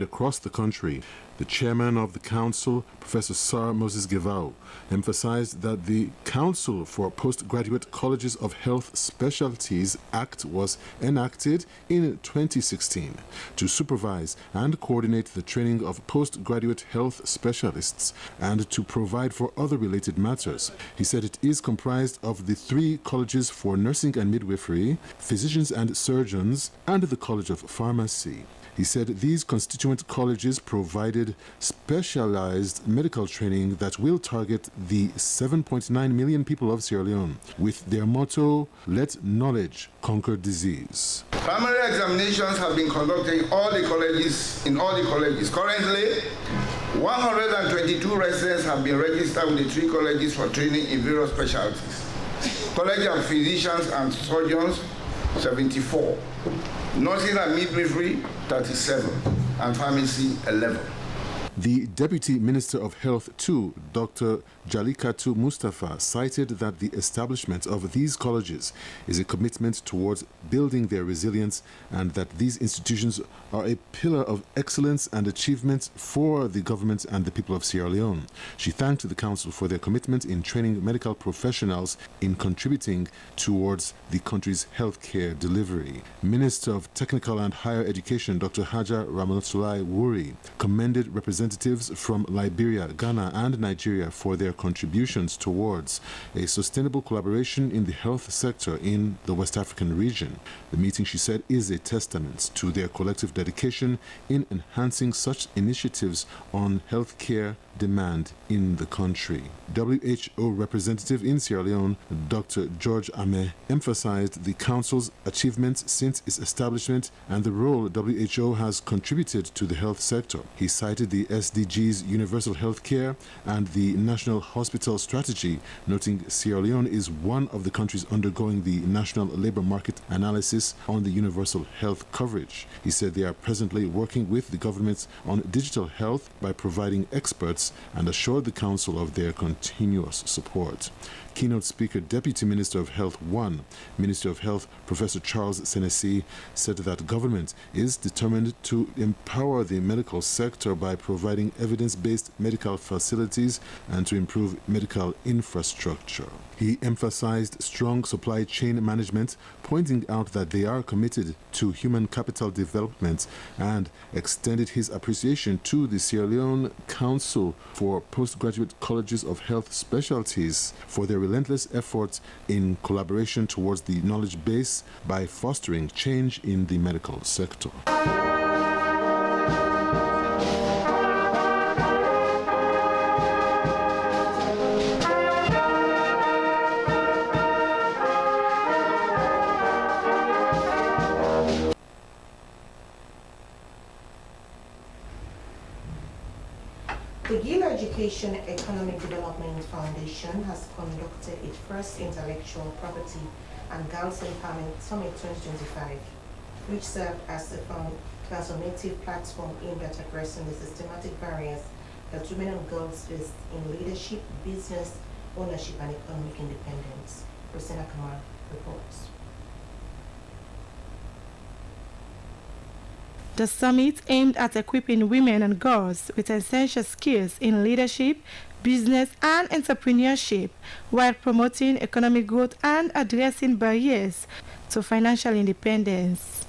across the country. The chairman of the council, Professor Sir Moses Gevau, emphasized that the Council for Postgraduate Colleges of Health Specialties Act was enacted in 2016 to supervise and coordinate the training of postgraduate health specialists and to provide for other related matters. He said it is comprised of the 3 colleges for nursing and midwifery, physicians and surgeons, and the College of Pharmacy. He said these constituent colleges provided specialized medical training that will target the 7.9 million people of Sierra Leone with their motto, "Let knowledge conquer disease." Primary examinations have been conducted in all the colleges. Currently, 122 residents have been registered with the 3 colleges for training in various specialties. College of Physicians and Surgeons, 74. Nursing and midwifery, 37, and pharmacy, 11. The Deputy Minister of Health, too, Dr. Jalikatu Mustafa, cited that the establishment of these colleges is a commitment towards building their resilience and that these institutions are a pillar of excellence and achievement for the government and the people of Sierra Leone. She thanked the Council for their commitment in training medical professionals in contributing towards the country's healthcare delivery. Minister of Technical and Higher Education, Dr. Hajar Ramatulai Wuri, commended representatives from Liberia, Ghana, and Nigeria for their contributions towards a sustainable collaboration in the health sector in the West African region. The meeting, she said, is a testament to their collective dedication in enhancing such initiatives on healthcare demand in the country. WHO representative in Sierra Leone, Dr. George Ame, emphasized the Council's achievements since its establishment and the role WHO has contributed to the health sector. He cited the SDGs Universal Health Care and the National Hospital Strategy, noting Sierra Leone is one of the countries undergoing the National Labor Market Analysis on the universal health coverage. He said they are presently working with the government on digital health by providing experts and assured the Council of their continuous support. Keynote speaker, Deputy Minister of Health 1, Minister of Health, Professor Charles Senesi, said that government is determined to empower the medical sector by providing evidence-based medical facilities and to improve medical infrastructure. He emphasized strong supply chain management, pointing out that they are committed to human capital development and extended his appreciation to the Sierra Leone Council for Postgraduate Colleges of Health Specialties for their relentless efforts in collaboration towards the knowledge base by fostering change in the medical sector. The Gila Education Economic Development Foundation has conducted its first Intellectual Property and Girls Empowerment Summit 2025, which served as a transformative platform aimed at addressing the systematic barriers that women and girls face in leadership, business, ownership, and economic independence. Rosina Kamara reports. The summit aimed at equipping women and girls with essential skills in leadership, business, and entrepreneurship while promoting economic growth and addressing barriers to financial independence.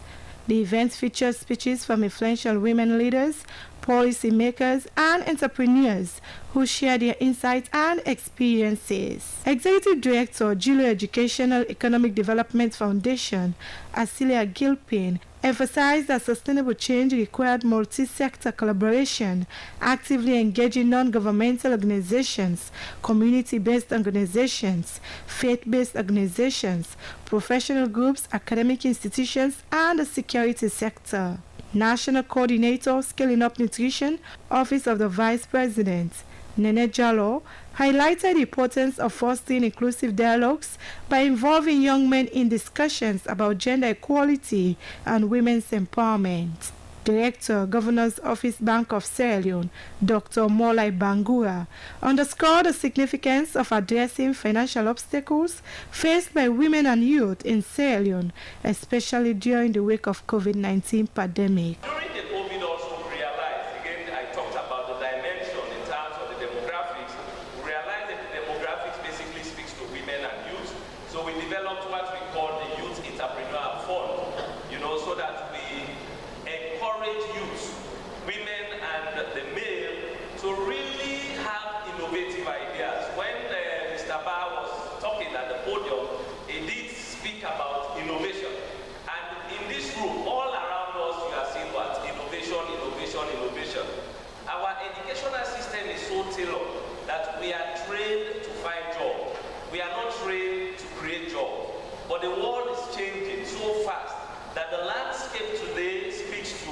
The event featured speeches from influential women leaders, policymakers, and entrepreneurs who share their insights and experiences. Executive Director, Gilo Educational Economic Development Foundation, Asilia Gilpin, emphasized that sustainable change required multi-sector collaboration, actively engaging non-governmental organizations, community-based organizations, faith-based organizations, professional groups, academic institutions, and the security sector. National Coordinator, Scaling Up Nutrition, Office of the Vice President, Nene Jallo, highlighted the importance of fostering inclusive dialogues by involving young men in discussions about gender equality and women's empowerment. Director, Governor's Office, Bank of Sierra Leone, Dr. Molai Bangura, underscored the significance of addressing financial obstacles faced by women and youth in Sierra Leone, especially during the wake of COVID-19 pandemic. During the COVID also realized education innovation. Our educational system is so tailored that we are trained to find jobs. We are not trained to create jobs. But the world is changing so fast that the landscape today speaks to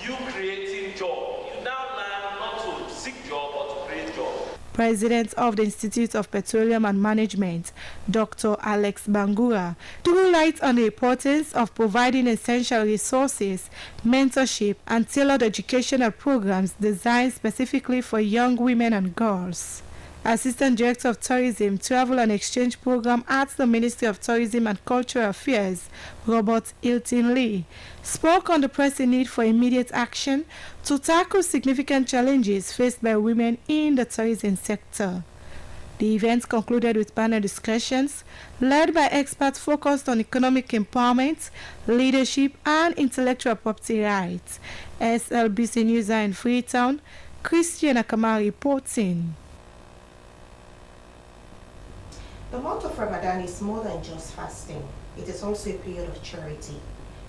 you creating jobs. You now learn not to seek jobs, but to create jobs. President of the Institute of Petroleum and Management, Dr. Alex Bangura, threw light on the importance of providing essential resources, mentorship, and tailored educational programs designed specifically for young women and girls. Assistant Director of Tourism, Travel and Exchange Program at the Ministry of Tourism and Cultural Affairs, Robert Hilton Lee, spoke on the pressing need for immediate action to tackle significant challenges faced by women in the tourism sector. The event concluded with panel discussions led by experts focused on economic empowerment, leadership, and intellectual property rights. SLBC News in Freetown, Christian Akama reporting. The month of Ramadan is more than just fasting. It is also a period of charity.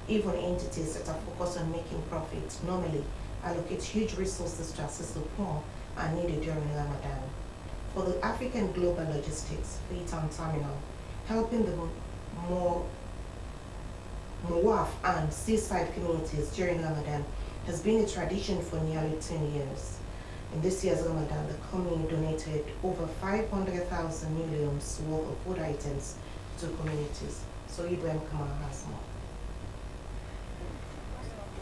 Even entities that are focused on making profit normally allocate huge resources to assist the poor and needy during Ramadan. For the African Global Logistics Freetown Terminal, helping the Muaf and seaside communities during Ramadan has been a tradition for nearly 10 years. In this year's Ramadan, the company donated over 500,000 millions worth of food items to communities. So Ibrahim Kamal has more.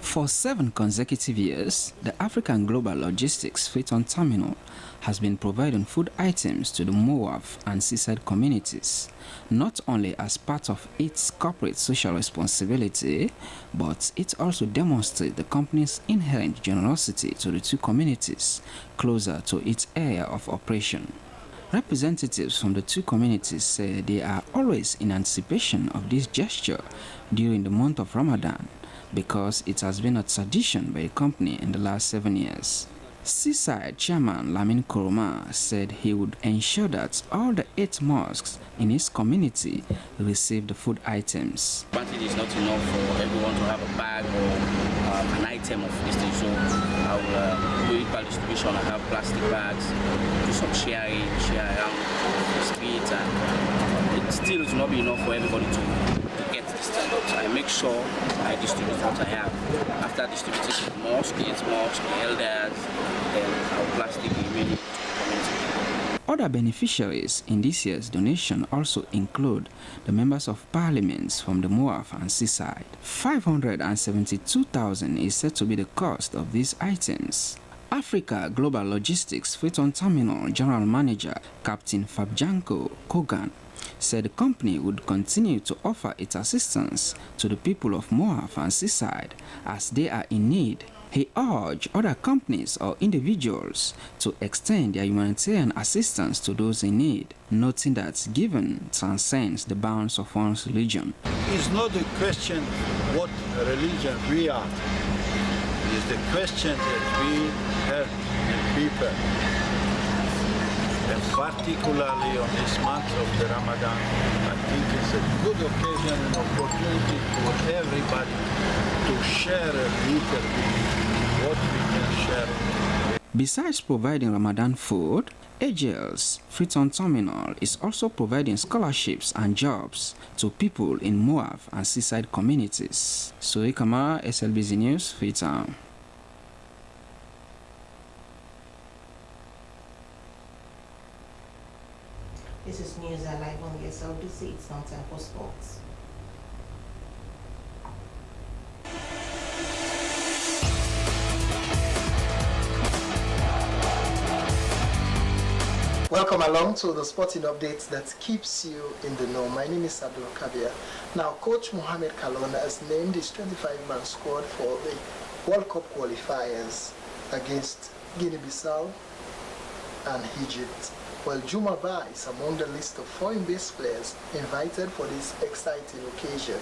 For 7 consecutive years, the African Global Logistics Freetown Terminal has been providing food items to the Moaf and seaside communities, not only as part of its corporate social responsibility, but it also demonstrates the company's inherent generosity to the two communities closer to its area of operation. Representatives from the two communities say they are always in anticipation of this gesture during the month of Ramadan, because it has been a tradition by the company in the last 7 years. Seaside Chairman Lamin Koroma said he would ensure that all the 8 mosques in his community receive the food items. It is not enough for everyone to have a bag or an item of this thing, so I will do equal distribution. I have plastic bags, do some sharing, share around the street, and it still will not be enough for everybody to get this thing. But I make sure I distribute what I have. After distributing to the mosque, the elders, then our plastic remaining to the community. Other beneficiaries in this year's donation also include the members of parliaments from the Moaf and seaside. 572,000 is said to be the cost of these items. Africa Global Logistics Freetown Terminal General Manager Captain Fabjanko Kogan said the company would continue to offer its assistance to the people of Moaf and seaside as they are in need. He urged other companies or individuals to extend their humanitarian assistance to those in need, noting that giving transcends the bounds of one's religion. It's not a question what religion we are. It's the question that we help the people. And particularly on this month of the Ramadan, I think it's a good occasion and opportunity for everybody to share a little bit what we can share. Besides providing Ramadan food, AGL's Freetown Terminal is also providing scholarships and jobs to people in Moaf and seaside communities. Suri Kamara, SLBC News, Freetown. This is news live on the SLBC. It's now time for sports. Welcome along to the sporting updates that keeps you in the know. My name is Abdul Kabir. Now, Coach Mohamed Kalon has named his 25-man squad for the World Cup qualifiers against Guinea-Bissau and Egypt. Well, Juma Ba is among the list of foreign-based players invited for this exciting occasion.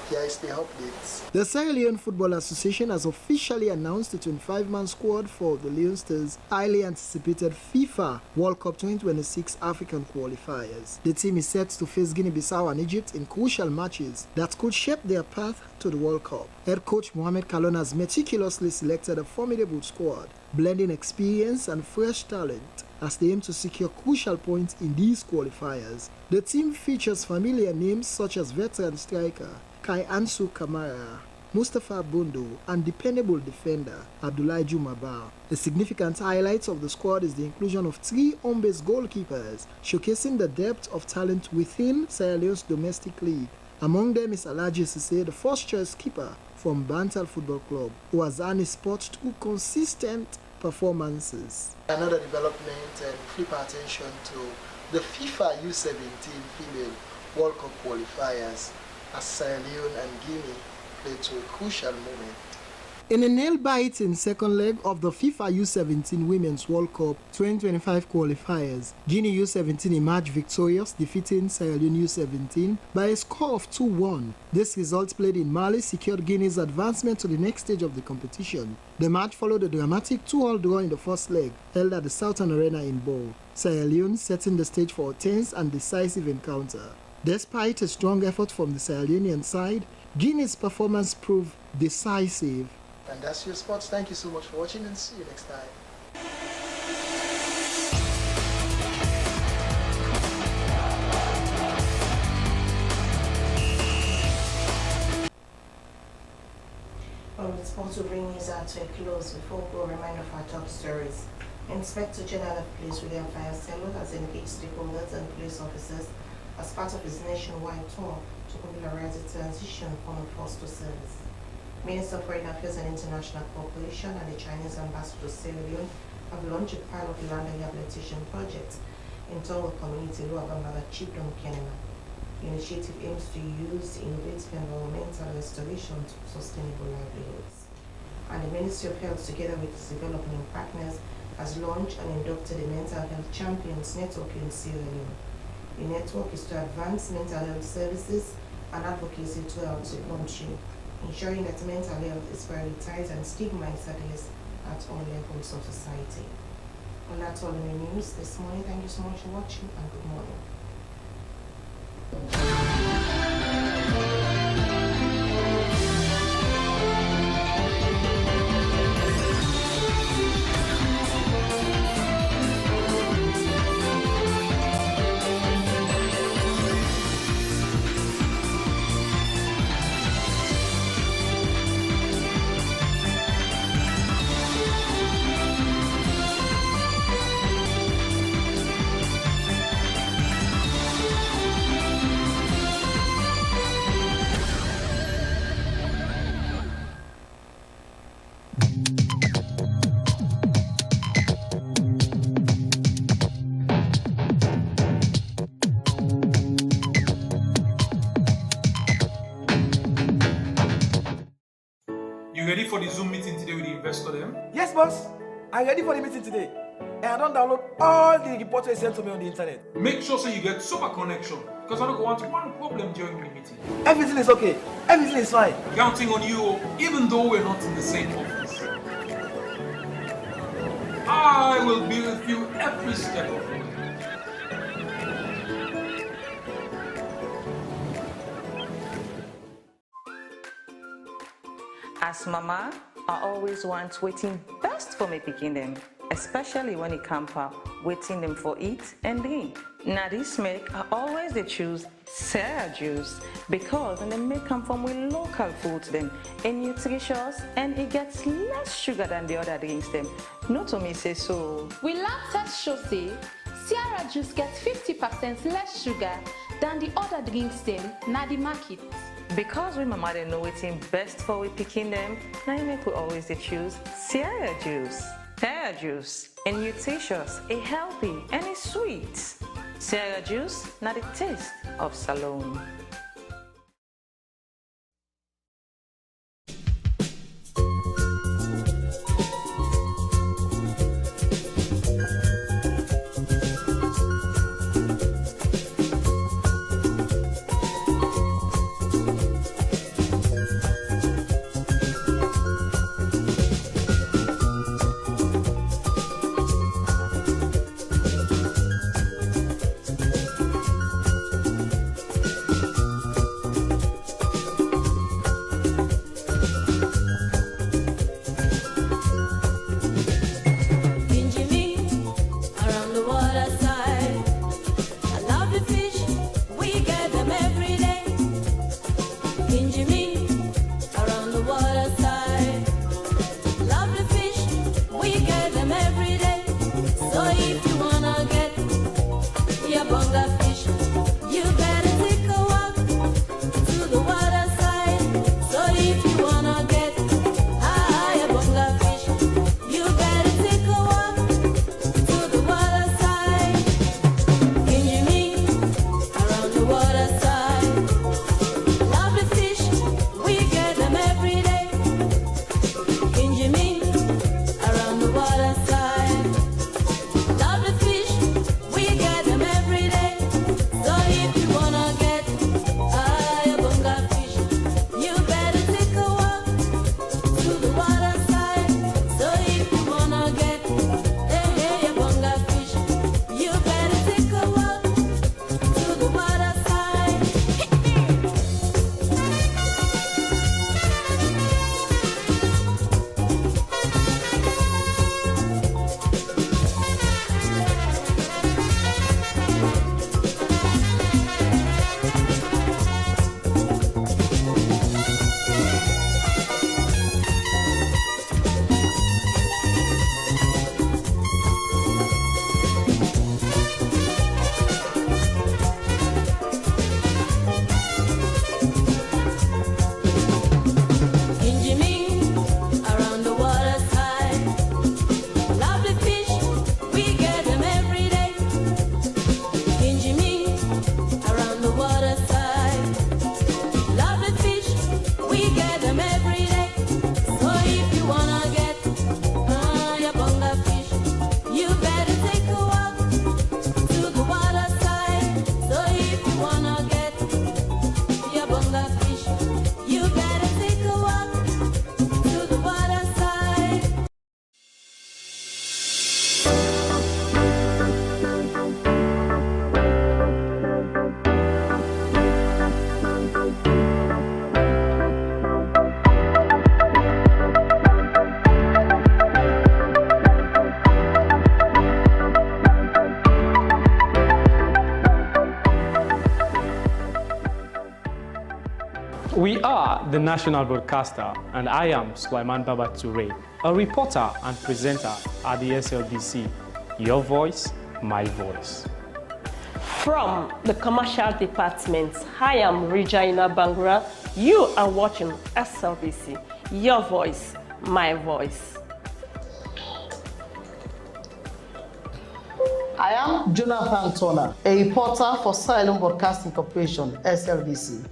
Here is the updates. The Sierra Leone Football Association has officially announced the 25-man squad for the Leone Stars' highly anticipated FIFA World Cup 2026 African qualifiers. The team is set to face Guinea-Bissau and Egypt in crucial matches that could shape their path to the World Cup. Head coach Mohamed Kalon has meticulously selected a formidable squad, blending experience and fresh talent as they aim to secure crucial points in these qualifiers. The team features familiar names such as veteran striker Kai Ansu Kamara, Mustafa Bondo, and dependable defender Abdoulaye Jumaba. The significant highlights of the squad is the inclusion of 3 home-based goalkeepers, showcasing the depth of talent within Sierra Leone's domestic league. Among them is Alhaji Sise, the first-choice keeper from Bantal Football Club, who has earned his spot through consistent performances. Another development and flip our attention to the FIFA U17 Female World Cup qualifiers as Sierra Leone and Guinea play to a crucial moment. In a nail-biting second leg of the FIFA U17 Women's World Cup 2025 qualifiers, Guinea U17 emerged victorious, defeating Sierra Leone U17 by a score of 2-1. This result, played in Mali, secured Guinea's advancement to the next stage of the competition. The match followed a dramatic 2-2 draw in the first leg, held at the Southern Arena in Bole. Sierra Leone setting the stage for a tense and decisive encounter. Despite a strong effort from the Sierra Leonean side, Guinea's performance proved decisive. And that's your sports. Thank you so much for watching, and see you next time. Well, the sports will bring us out to a close. Before we go, a reminder of our top stories. Inspector General of Police William Fayasello has engaged stakeholders and police officers as part of his nationwide tour to popularize the transition from force to service. Minister of Foreign Affairs and International Cooperation and the Chinese Ambassador to Sierra Leone have launched a pilot land rehabilitation project in Tongo community Luabambara Chiefdom Kenema. The initiative aims to use innovative environmental restoration to sustainable livelihoods. And the Ministry of Health, together with its development partners, has launched and inducted the Mental Health Champions Network in Sierra Leone. The network is to advance mental health services and advocacy throughout the country, ensuring that mental health is prioritized and stigma is addressed at all levels of society. Well, that's all in the news this morning. Thank you so much for watching, and good morning. Ready for the Zoom meeting today with the investor then? Yes, boss. I'm ready for the meeting today. And I don't download all the reports they sent to me on the internet. Make sure so you get super connection, because I don't want one problem during the meeting. Everything is okay. Everything is fine. Counting on you, even though we're not in the same office. I will be with you every step of the way. As mama, I always want waiting best for me picking them, especially when it comes to waiting them for eat and drink. Now this make I always they choose Sierra juice because they make come from with local foods them and nutritious, and it gets less sugar than the other drinks them. Not to me say so. We lab test show say Sierra juice gets 50% less sugar than the other drinks them na the market. Because we mama they know waiting best for we picking them, now you make we always they choose Sierra juice. Sierra juice, a nutritious, a healthy, and a sweet. Sierra juice, not the taste of Salome. We are the national broadcaster, and I am Sulaiman Baba Toure, a reporter and presenter at the SLBC. Your voice, my voice. From the commercial department, I am Regina Bangura. You are watching SLBC. Your voice, my voice. I am Jonathan Turner, a reporter for Sierra Leone Broadcasting Corporation, SLBC.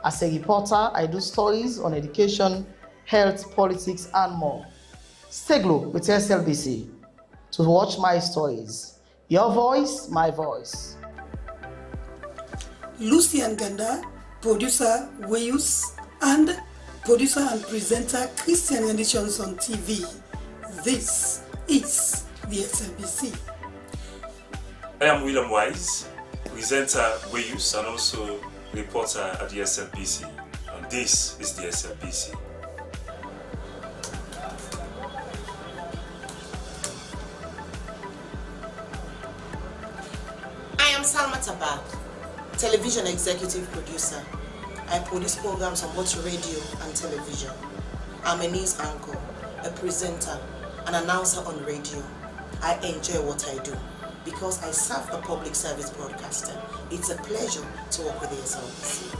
As a reporter, I do stories on education, health, politics, and more. Stay glued with SLBC to watch my stories. Your voice, my voice. Lucian Ganda, producer Wayus, and producer and presenter Christian Editions on TV. This is the SLBC. I am William Wise, presenter Wayus and also reporter at the SLBC, and this is the SLBC. I am Salma Tabak, television executive producer. I produce programs on both radio and television. I'm a news anchor, a presenter, an announcer on radio. I enjoy what I do because I serve a public service broadcaster. It's a pleasure to work with the SLBC.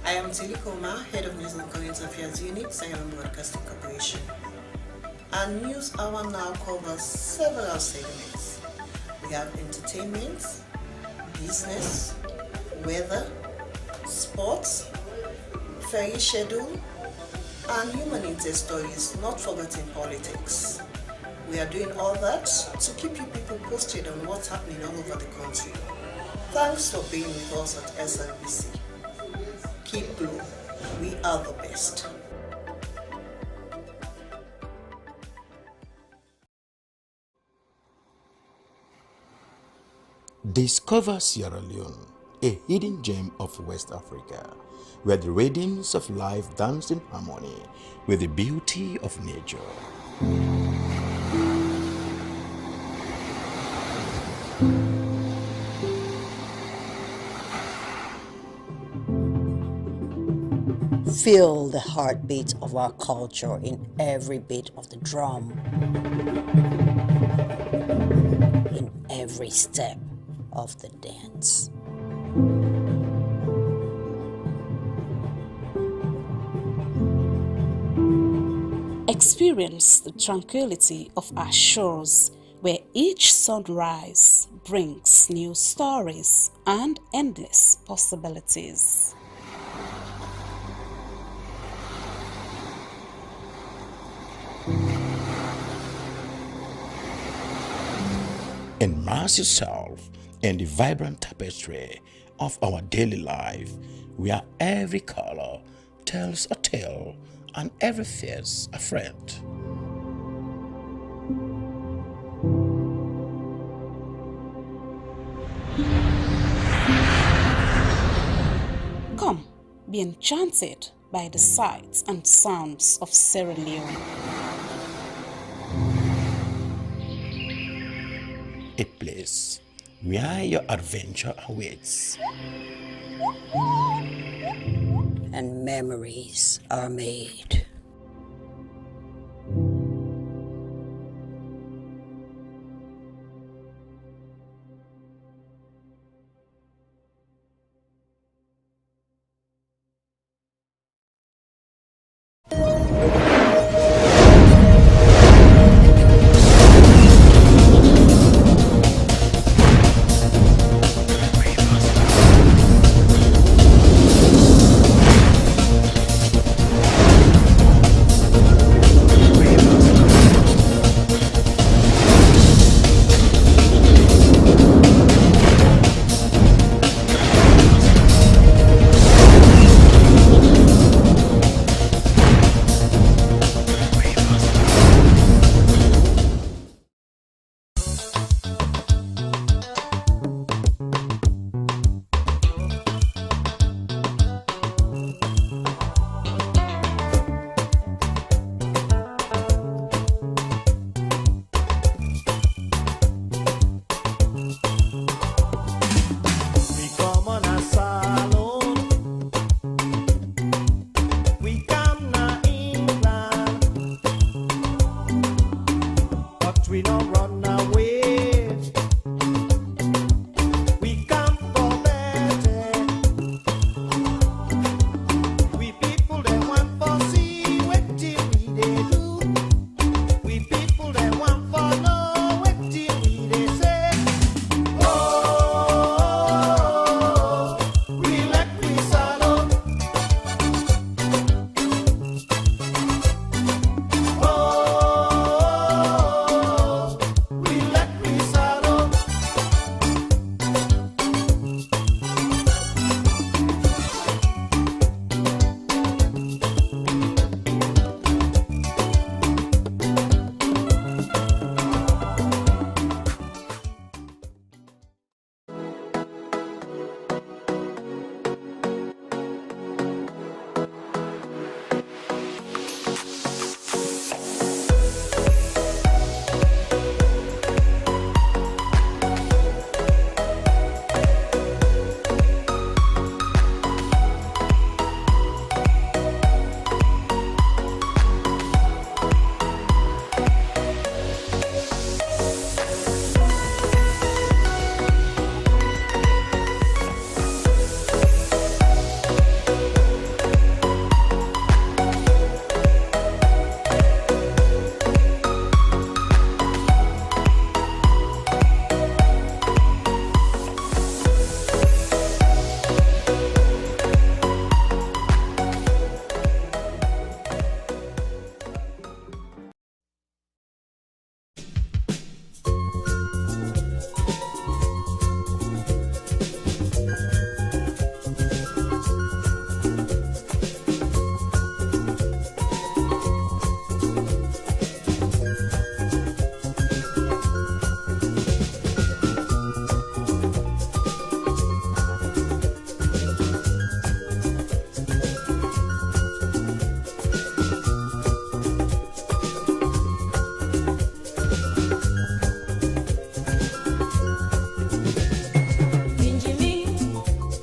I am Tilly Koma, Head of News and Current Affairs Unit, Sierra Leone Broadcasting Corporation. Our news hour now covers several segments. We have entertainment, business, weather, sports, ferry schedule, and human interest stories, not forgetting politics. We are doing all that to keep you people posted on what's happening all over the country. Thanks for being with us at SLBC. Keep blue. We are the best. Discover Sierra Leone, a hidden gem of West Africa, where the radiance of life danced in harmony with the beauty of nature. Feel the heartbeat of our culture in every beat of the drum, in every step of the dance. Experience the tranquility of our shores, where each sunrise brings new stories and endless possibilities. Immerse yourself in the vibrant tapestry of our daily life, where every color tells a tale and every face a friend. Come, be enchanted by the sights and sounds of Sierra Leone. A place where your adventure awaits. And memories are made. but we don't run away. We come for better. We people that want for see what we they do. We people that want for know what we they say. Oh, we like we saddle. Oh, we like we saddle.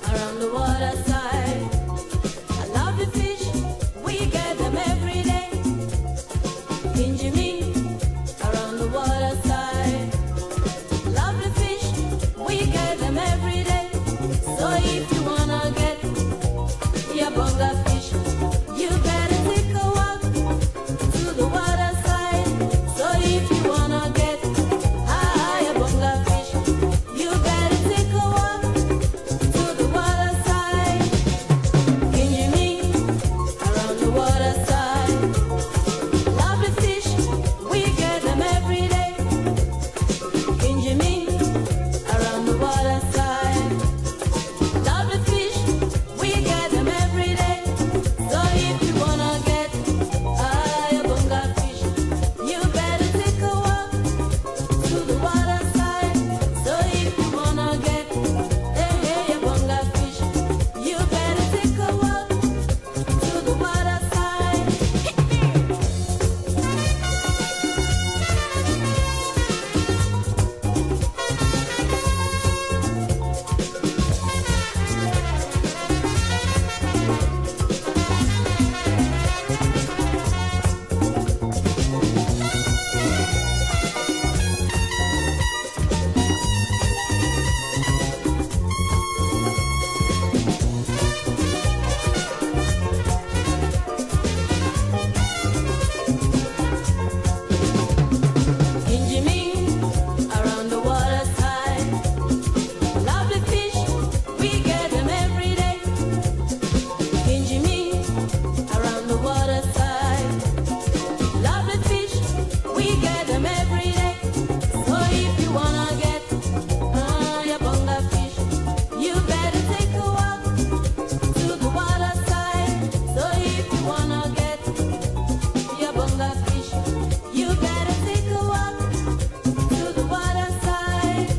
Around the water side, I love the fish, we get them every day. Around the water side, love the fish, we get them every day. So if you wanna get your bonga fish, you better take a walk to the water side. So if you wanna get your bonga fish, you better take a walk to the water side. Around the water side, love the fish, we get them every day. Around the water side, love the fish, we get them every day. So if you wanna get your bonga fish, you better take a walk to the water side. So if you wanna get your bonga fish, you better take a walk to the water side. Around the water side, love the fish, we get them every day. Around the water side, love the fish, we get them every day. So if you wanna get your bonga fish, you better take a walk to the water side. So if you wanna get your bonga fish, you better take a walk to the water side.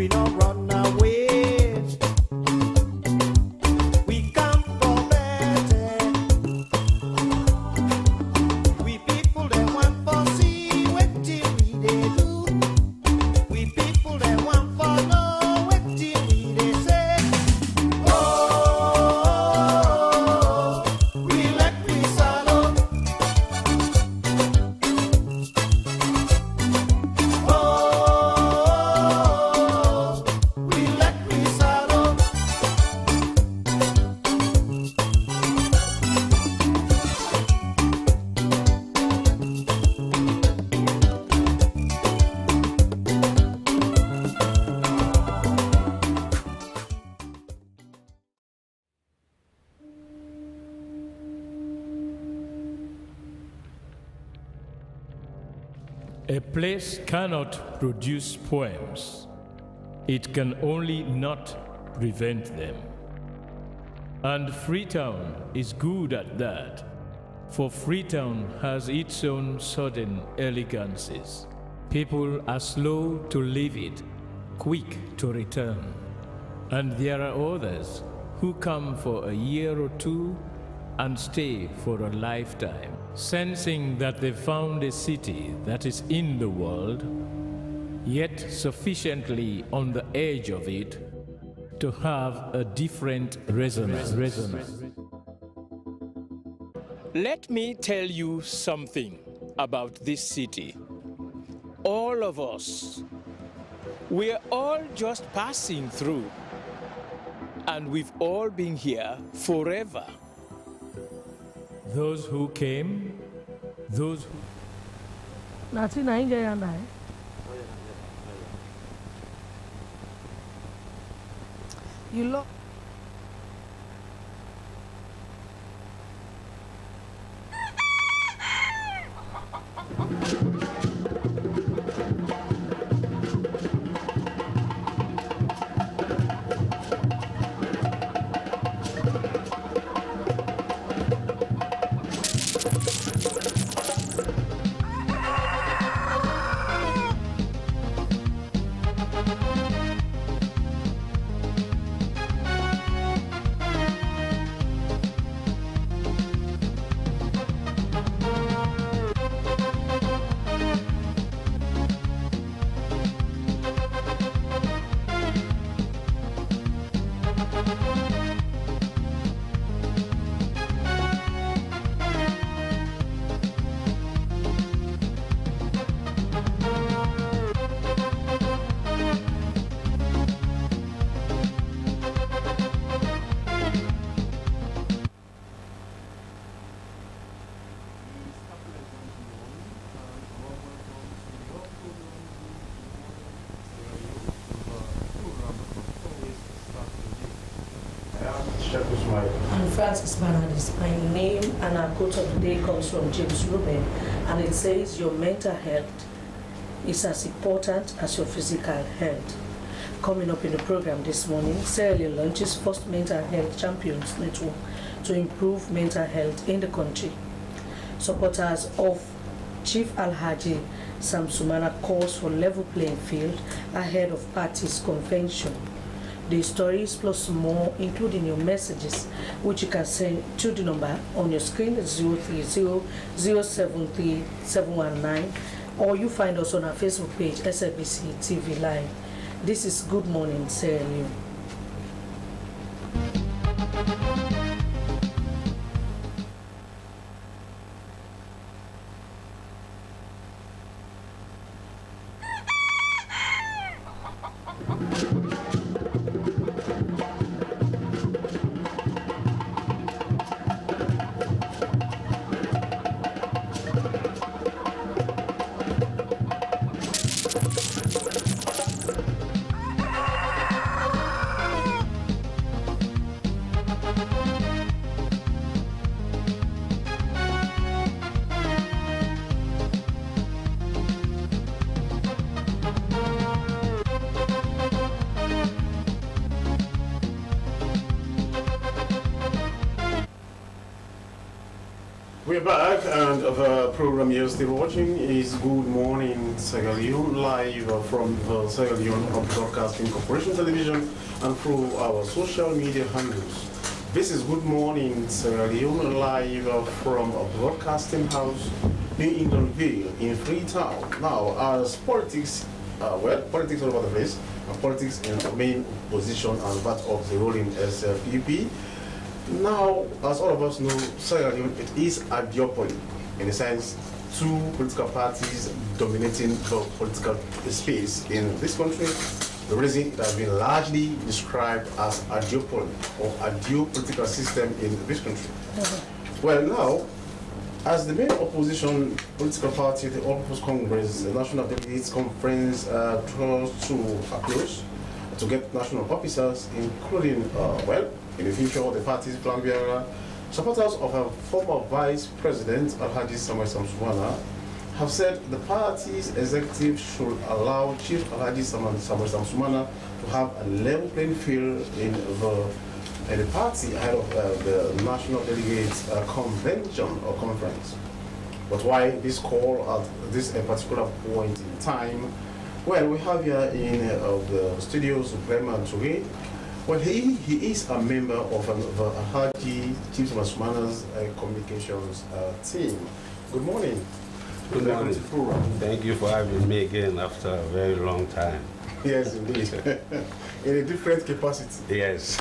we don't run away. We come for better. We people they want for see what till we they do. We people they want for know what till we they say. Oh, we let we swallow. Oh, we let we swallow. A place cannot produce poems. It can only not prevent them. And Freetown is good at that, for Freetown has its own sudden elegances. People are slow to leave it, quick to return. And there are others who come for a year or two and stay for a lifetime, sensing that they found a city that is in the world, yet sufficiently on the edge of it to have a different resonance. Let me tell you something about this city. All of us, we're all just passing through, and we've all been here forever. Those who came, those who... Nasi na inje ya ndai. You look. I'm Francis Bernardis. My name and our quote of the day comes from James Ruben, and it says, your mental health is as important as your physical health. Coming up in the program this morning, Sierra Leone launches first mental health champions network to improve mental health in the country. Supporters of Chief Alhaji Samsumana calls for level playing field ahead of party's convention. The stories plus more, including your messages, which you can send to the number on your screen, 030-073-719, or you find us on our Facebook page, Slbc TV Live. This is Good Morning, Sierra Leone. We're back, and the program you're still watching is Good Morning Sierra Leone, live from the Sierra Leone Broadcasting Corporation television and through our social media handles. This is Good Morning Sierra Leone, live from a broadcasting house, New Englandville in Freetown. Now, as politics, politics all over the place, politics in the main position and that of the ruling SLPP. Now, as all of us know, Sierra Leone, it is a duopoly, in a sense, two political parties dominating the political space in this country. The reason it has been largely described as a duopoly or a dual political system in this country. Well, now, as the main opposition political party, the All People's Congress, the National Delegates Conference, draws to a close to get national officers, including, in the future, the party's flag bearer, supporters of a former Vice President, Alhaji Samuel Samsumana, have said the party's executive should allow Chief Alhaji Samuel Samsumana to have a level playing field in the party ahead of the National Delegates Convention or Conference. But why this call at this particular point in time? Well, we have here in the studios Clement Touré. Well, he is a member of the Alhaji Chief Samsumana's communications team. Good morning. Good morning. Thank you for having me again after a very long time. Yes, indeed. In a different capacity. Yes.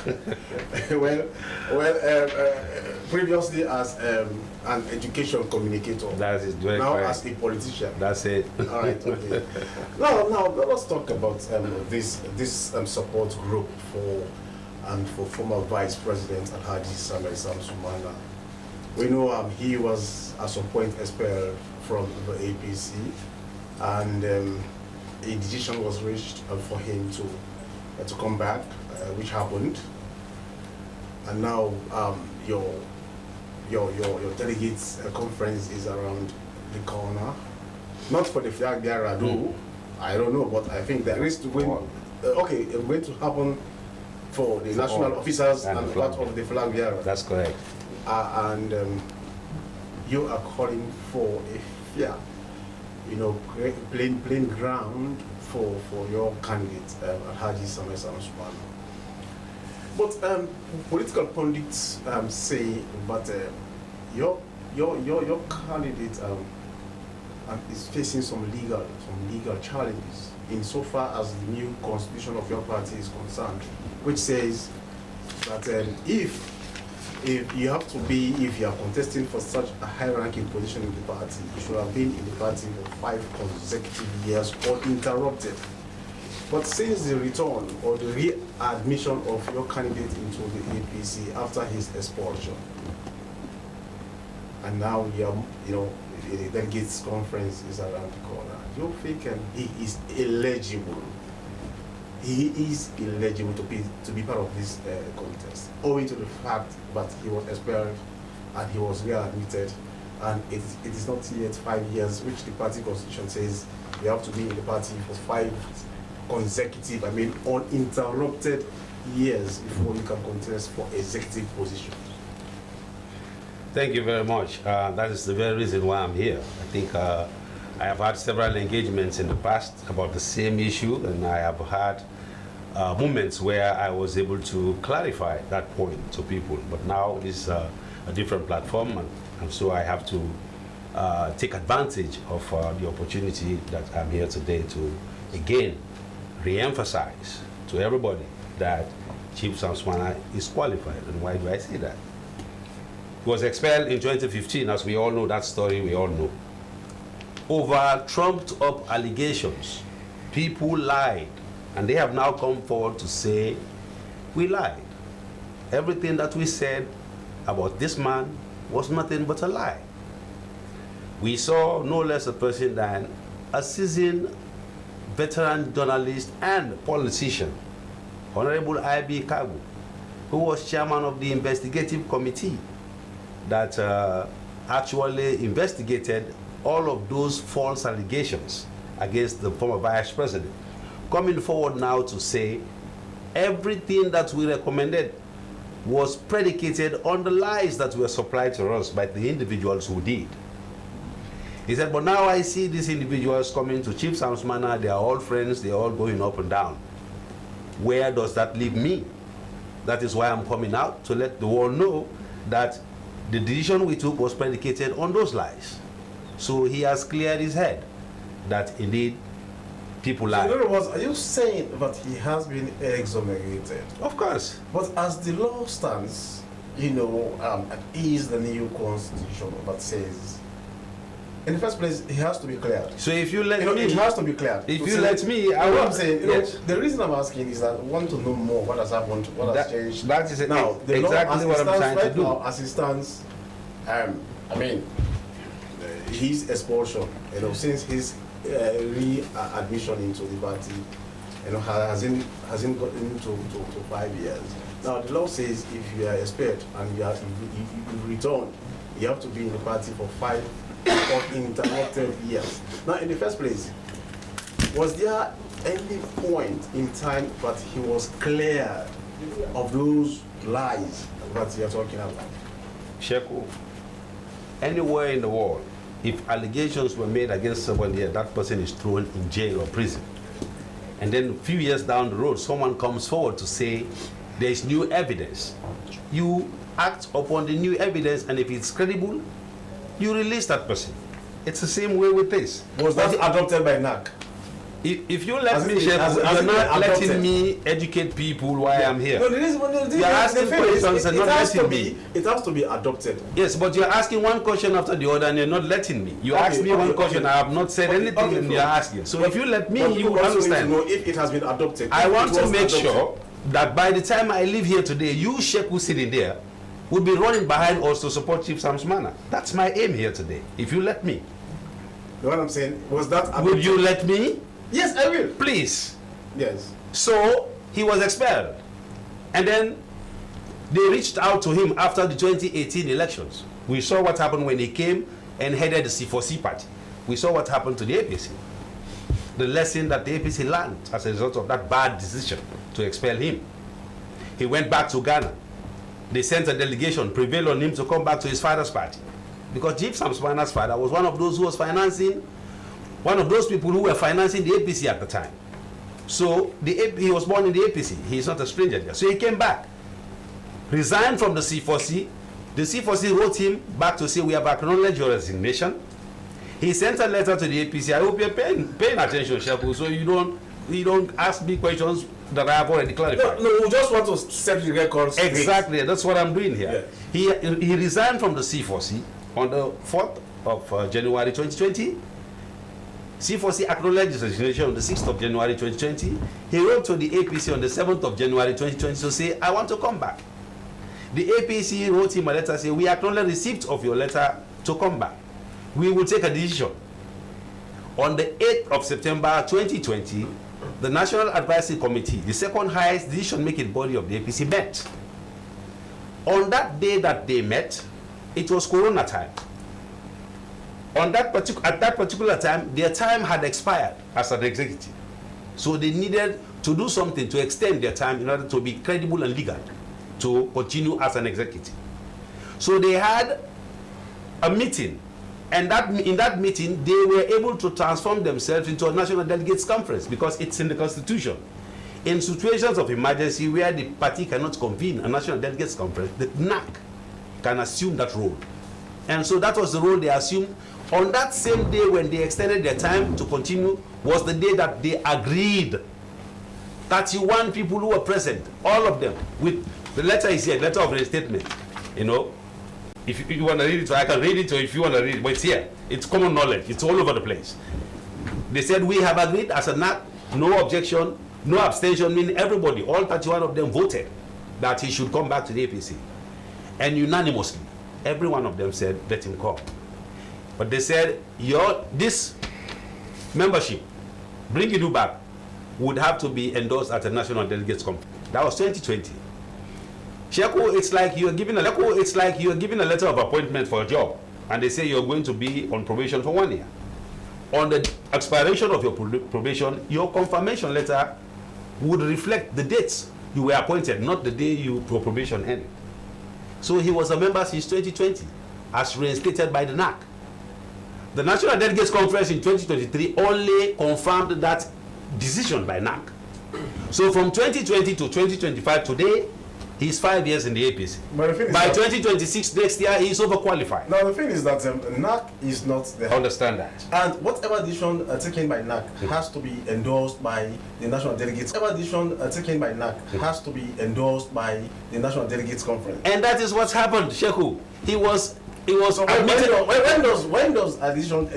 Previously as an education communicator. That is very now correct. As a politician. That's it. All right. Okay. Now let us talk about this support group for former Vice President Alhaji Samuel Samsumana. We know he was at some point expelled from the APC, and a decision was reached for him to come back, which happened. And now your delegates conference is around the corner. Not for the flag bearer, though. I don't know, but I think there is going to happen for the national officers and part of the flag bearer. That's correct. And you are calling for a plain ground for your candidate, Alhaji Samuel Samsumana. But political pundits say, but your candidate is facing some legal challenges insofar as the new constitution of your party is concerned, which says that if you are contesting for such a high-ranking position in the party, you should have been in the party for 5 consecutive years uninterrupted. But since the return or the readmission of your candidate into the APC after his expulsion, and now the delegates conference is around the corner, you think he is eligible? He is eligible to be part of this contest, owing to the fact that he was expelled and he was readmitted, and it is not yet 5 years, which the party constitution says you have to be in the party for 5 consecutive, uninterrupted years before you can contest for executive positions. Thank you very much. That is the very reason why I'm here. I think I have had several engagements in the past about the same issue, and I have had moments where I was able to clarify that point to people. But now it's a different platform, and so I have to take advantage of the opportunity that I'm here today to, again, re-emphasize to everybody that Chief Samsumana is qualified. And why do I say that? He was expelled in 2015, as we all know that story, we all know. Over trumped up allegations. People lied, and they have now come forward to say, we lied. Everything that we said about this man was nothing but a lie. We saw no less a person than a seasoned veteran journalist and politician, Honorable I.B. Kagu, who was chairman of the investigative committee that actually investigated all of those false allegations against the former vice president, coming forward now to say everything that we recommended was predicated on the lies that were supplied to us by the individuals who did. He said, but now I see these individuals coming to Chief Sam's Manor, they are all friends, they are all going up and down. Where does that leave me? That is why I'm coming out, to let the world know that the decision we took was predicated on those lies. So he has cleared his head that indeed people lie. So in other words, are you saying that he has been exonerated? Of course. But as the law stands, you know, is the new constitution that says, in the first place, it has to be cleared. So if you let me, it has to be cleared. If you let me, I will. I'm saying, you yes. know, the reason I'm asking is that I want to know more what has happened, what has changed. That is now, the exactly law, what I'm trying to do. Now, as it stands, I mean, his expulsion, you know, since his readmission into the party, you know, hasn't gotten to 5 years. Now, the law says if you are expelled and if you return, you have to be in the party for 5 uninterrupted years. Now, in the first place, was there any point in time that he was cleared of those lies that you are talking about? Sheku, anywhere in the world, if allegations were made against somebody, that person is thrown in jail or prison. And then a few years down the road, someone comes forward to say there is new evidence. You act upon the new evidence, and if it's credible, you release that person. It's the same way with this. Was that adopted by NAC? If you let me, Chef, you're not letting me educate people why I'm here. No, you're asking questions and not letting me. It has to be adopted. Yes, but you're asking one question after the other and you're not letting me. You asked me one question, I have not said anything and you're asking. So if you let me, you will understand. Know if it has been adopted. I want to make sure that by the time I leave here today, you, Sheikh, who's sitting there, will be running behind us to support Chief Sam's Manor. That's my aim here today, if you let me. You know what I'm saying? Was that adopted? Would you let me? Yes, I will. Please. Yes. So he was expelled. And then they reached out to him after the 2018 elections. We saw what happened when he came and headed the C4C party. We saw what happened to the APC. The lesson that the APC learned as a result of that bad decision to expel him. He went back to Ghana. They sent a delegation, prevailed on him to come back to his father's party. Because Chief Sam's Manor's father was one of those who was financing, one of those people who were financing the APC at the time. So he was born in the APC. He is not a stranger there. So he came back, resigned from the C4C. The C4C wrote him back to say, we have acknowledged your resignation. He sent a letter to the APC. I hope you're paying attention, Sheku, so you don't ask me questions that I have already clarified. No, we just want to set the records. Exactly, that's what I'm doing here. Yeah. He resigned from the C4C on the 4th of January 2020. C4C acknowledged his resignation on the 6th of January 2020. He wrote to the APC on the 7th of January 2020 to say, I want to come back. The APC wrote him a letter saying, we acknowledge receipt of your letter to come back. We will take a decision. On the 8th of September 2020, the National Advisory Committee, the second highest decision-making body of the APC, met. On that day that they met, it was Corona time. At that particular time, their time had expired as an executive. So they needed to do something to extend their time in order to be credible and legal to continue as an executive. So they had a meeting, and in that meeting, they were able to transform themselves into a National Delegates Conference because it's in the Constitution. In situations of emergency where the party cannot convene a National Delegates Conference, the NAC can assume that role. And so that was the role they assumed. On that same day when they extended their time to continue was the day that they agreed. 31 people who were present, all of them, with the letter is here, letter of restatement. You know, if you want to read it, so I can read it, or if you want to read it, but it's here. It's common knowledge. It's all over the place. They said, we have agreed as a NAC, no objection, no abstention, meaning everybody, all 31 of them voted that he should come back to the APC. And unanimously, every one of them said, let him come. But they said, this membership, bringing you back, would have to be endorsed at a National Delegates Conference. That was 2020. Sheku, it's like you're giving a letter of appointment for a job, and they say you're going to be on probation for 1 year. On the expiration of your probation, your confirmation letter would reflect the dates you were appointed, not the day your probation ended. So he was a member since 2020, as reinstated by the NAC. The National Delegates Conference in 2023 only confirmed that decision by NAC. So from 2020 to 2025 today, he's 5 years in the APC. By 2026 next year, he's overqualified. Now the thing is that NAC is not the... Understand that. And whatever decision taken by NAC has to be endorsed by the National Delegates. Whatever decision taken by NAC has to be endorsed by the National Delegates Conference. And that is what's happened, Sheku. He was so when does a decision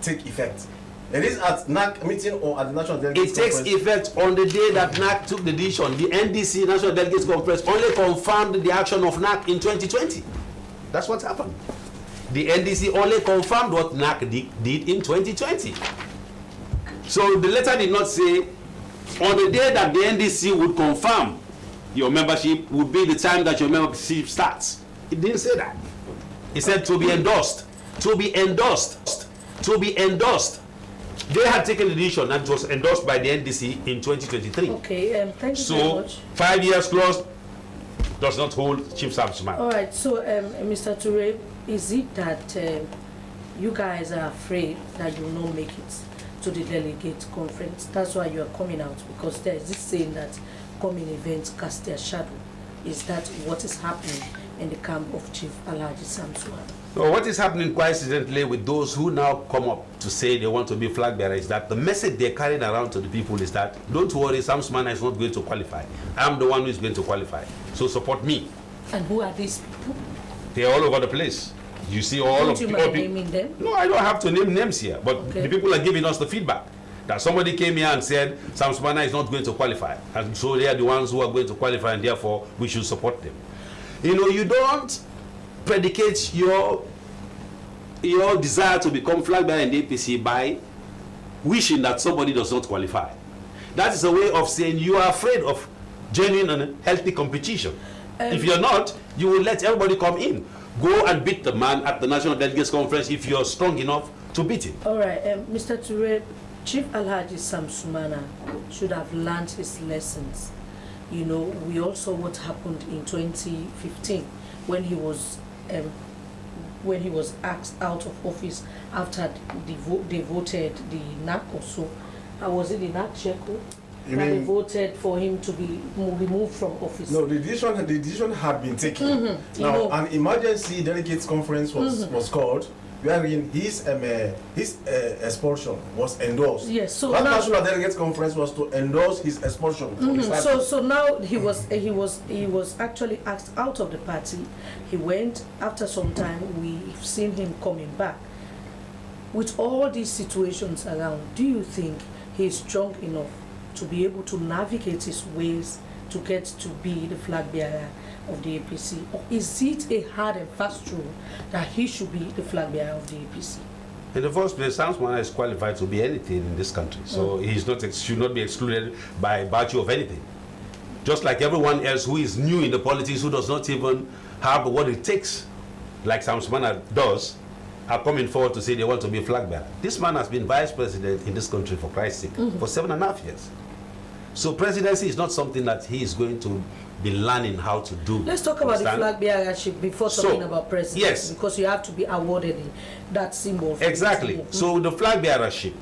take effect? It is at NAC meeting or at the National Delegates Conference? It takes effect on the day that NAC took the decision. The NDC, National Delegates Conference, only confirmed the action of NAC in 2020. That's what happened. The NDC only confirmed what NAC did in 2020. So the letter did not say, on the day that the NDC would confirm your membership would be the time that your membership starts. It didn't say that. It said to be endorsed. To be endorsed. To be endorsed. They had taken the decision and it was endorsed by the NDC in 2023. Okay, thank you very much. 5 years clause does not hold Chief Samsman. All right, so Mr. Toure, is it that you guys are afraid that you will not make it to the delegate conference? That's why you are coming out, because there is this saying that coming events cast their shadow. Is that what is happening in the camp of Chief Alhaji Samsman? No, what is happening coincidentally with those who now come up to say they want to be flag bearers is that the message they're carrying around to the people is that, don't worry, Samsman is not going to qualify. I'm the one who is going to qualify. So support me. And who are these people? They're all over the place. You see all Don't of you people. mind naming them? No, I don't have to name names here, but the people are giving us the feedback. That somebody came here and said Samsman is not going to qualify. And so they are the ones who are going to qualify, and therefore we should support them. You know, you don't predicate your desire to become flag bearer in the APC by wishing that somebody does not qualify. That is a way of saying you are afraid of genuine and healthy competition. If you're not, you will let everybody come in. Go and beat the man at the National Delegates Conference if you're strong enough to beat him. All right, Mr. Toure, Chief Alhaji Samsumana should have learned his lessons. You know, we also what happened in 2015 when he was asked out of office after they voted the NAC or so. Was it the NAC, Sheku? They voted for him to be removed from office. No, the decision had been taken. Now, an emergency delegates conference was called, wherein his expulsion was endorsed. Yes, so that now, National Delegates Conference was to endorse his expulsion. So now he was actually asked out of the party. He went. After some time, we've seen him coming back. With all these situations around, do you think he's strong enough to be able to navigate his ways to get to be the flag bearer of the APC? Or is it a hard and fast rule that he should be the flag bearer of the APC? In the first place, Samsman is qualified to be anything in this country, so he should not be excluded by virtue of anything. Just like everyone else who is new in the politics, who does not even have what it takes, like Samsman does, are coming forward to say they want to be a flag bearer. This man has been vice president in this country, for Christ's sake, for 7.5 years. So presidency is not something that he is going to be learning how to do. Let's talk about the flag bearership before talking about presidency. Yes. Because you have to be awarded that symbol. Exactly. So the flag bearership,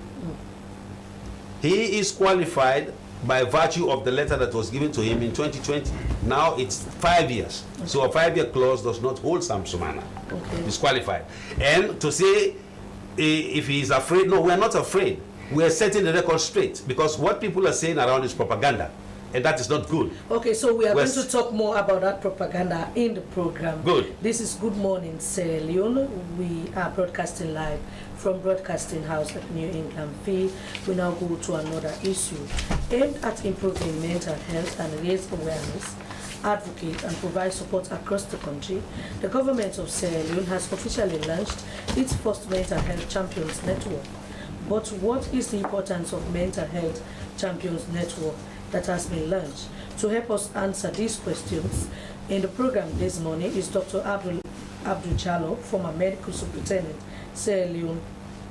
he is qualified by virtue of the letter that was given to him in 2020. Now it's 5 years. So a 5-year clause does not hold Samsumana. He's qualified. And to say if he is afraid, no, we are not afraid. We are setting the record straight, because what people are saying around is propaganda, and that is not good. Okay, so we are going to talk more about that propaganda in the program. Good. This is Good Morning Sierra Leone. We are broadcasting live from Broadcasting House at New England V. We now go to another issue aimed at improving mental health and raise awareness, advocate and provide support across the country. The government of Sierra Leone has officially launched its first mental health champions network. But what is the importance of mental health champions network that has been launched? To help us answer these questions in the program this morning is Dr. Abdul Jallo, former medical superintendent, Sierra Leone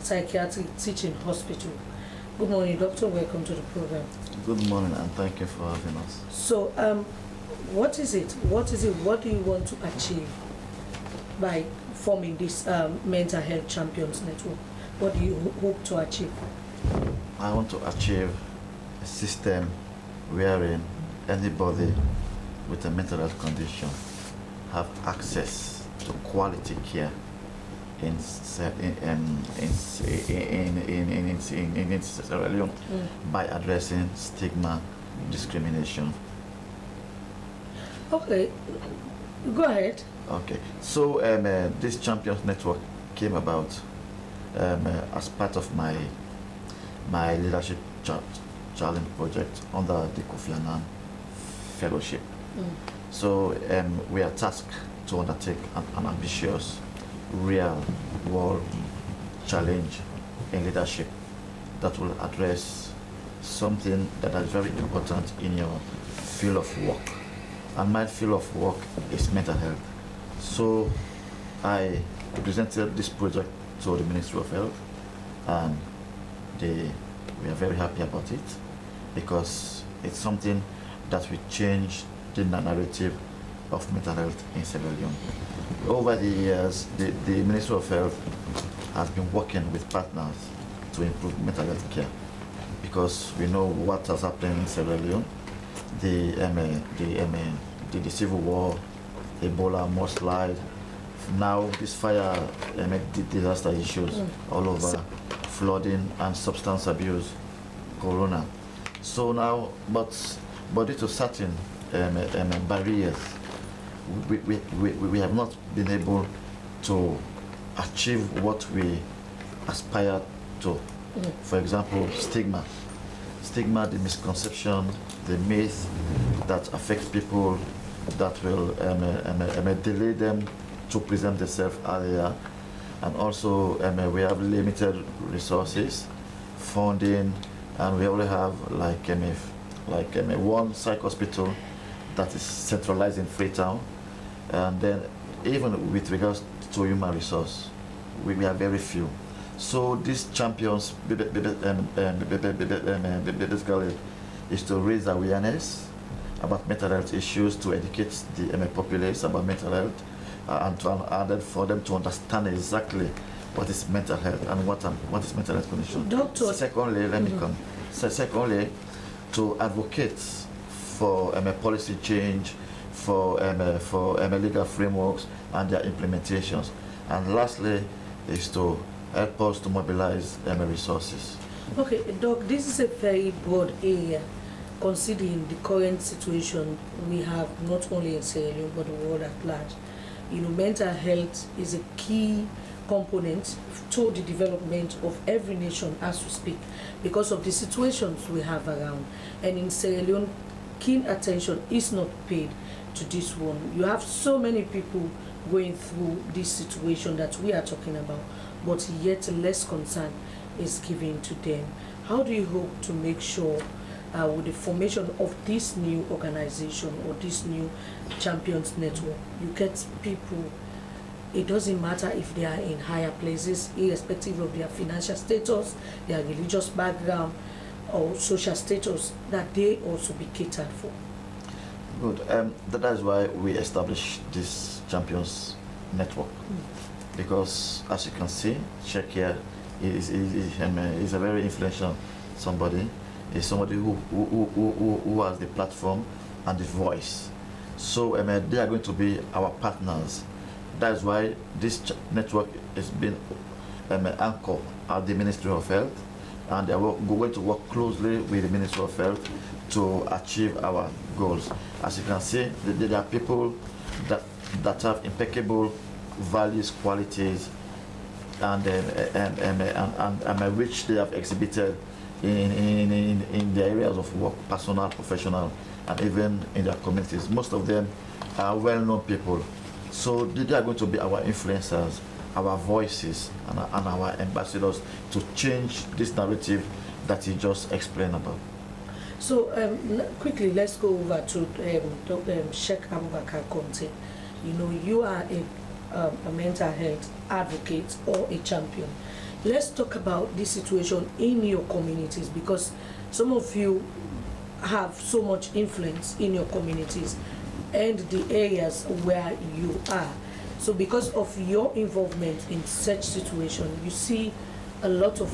Psychiatric Teaching Hospital. Good morning, Doctor. Welcome to the program. Good morning, and thank you for having us. So, what is it? What do you want to achieve by forming this Mental Health Champions Network? What do you hope to achieve? I want to achieve a system wherein anybody with a mental health condition have access to quality care in Sierra Leone by addressing stigma, discrimination. Okay, go ahead. Okay, so this Champions Network came about as part of my leadership challenge project under the Kofi Annan Fellowship. So we are tasked to undertake an ambitious, real world challenge in leadership that will address something that is very important in your field of work. And my field of work is mental health. So I presented this project to the Ministry of Health, and we are very happy about it because it's something that will change the narrative of mental health in Sierra Leone. Over the years, the Ministry of Health has been working with partners to improve mental health care because we know what has happened in Sierra Leone, the civil war, Ebola, mudslide, now this fire disaster issues all over, flooding and substance abuse, corona. So now, but due to certain barriers, we have not been able to achieve what we aspire to. For example, stigma, the misconception, the myth that affects people that will delay them to present themselves earlier. And also we have limited resources, funding, and we only have like one psych hospital that is centralized in Freetown. And then even with regards to human resource, we have very few. So these champions basically is to raise awareness about mental health issues, to educate the populace about mental health, and then for them to understand exactly what is mental health and what is mental health condition. Doctor. Secondly, secondly, to advocate for policy change, for legal frameworks and their implementations. And lastly, is to help us to mobilize resources. Okay, Doc, this is a very broad area, considering the current situation we have not only in Sierra Leone but the world at large. You know, mental health is a key component to the development of every nation as we speak because of the situations we have around. And in Sierra Leone, keen attention is not paid to this one. You have so many people going through this situation that we are talking about, but yet less concern is given to them. How do you hope to make sure with the formation of this new organization or this new Champions Network, you get people, it doesn't matter if they are in higher places, irrespective of their financial status, their religious background, or social status, that they also be catered for? Good. That is why we established this Champions Network. Because as you can see, Sheikh here is a very influential somebody. Is somebody who has the platform and the voice. So they are going to be our partners. That is why this network has been anchored at the Ministry of Health, and they are going to work closely with the Ministry of Health to achieve our goals. As you can see, there are people that have impeccable values, qualities, and which they have exhibited in the areas of work, personal, professional, and even in their communities. Most of them are well-known people. So they are going to be our influencers, our voices, and our ambassadors to change this narrative that you just explained about. So quickly, let's go over to Sheikh Abubakar Conte. You know, you are a mental health advocate or a champion. Let's talk about this situation in your communities, because some of you have so much influence in your communities and the areas where you are. So because of your involvement in such situation, you see a lot of,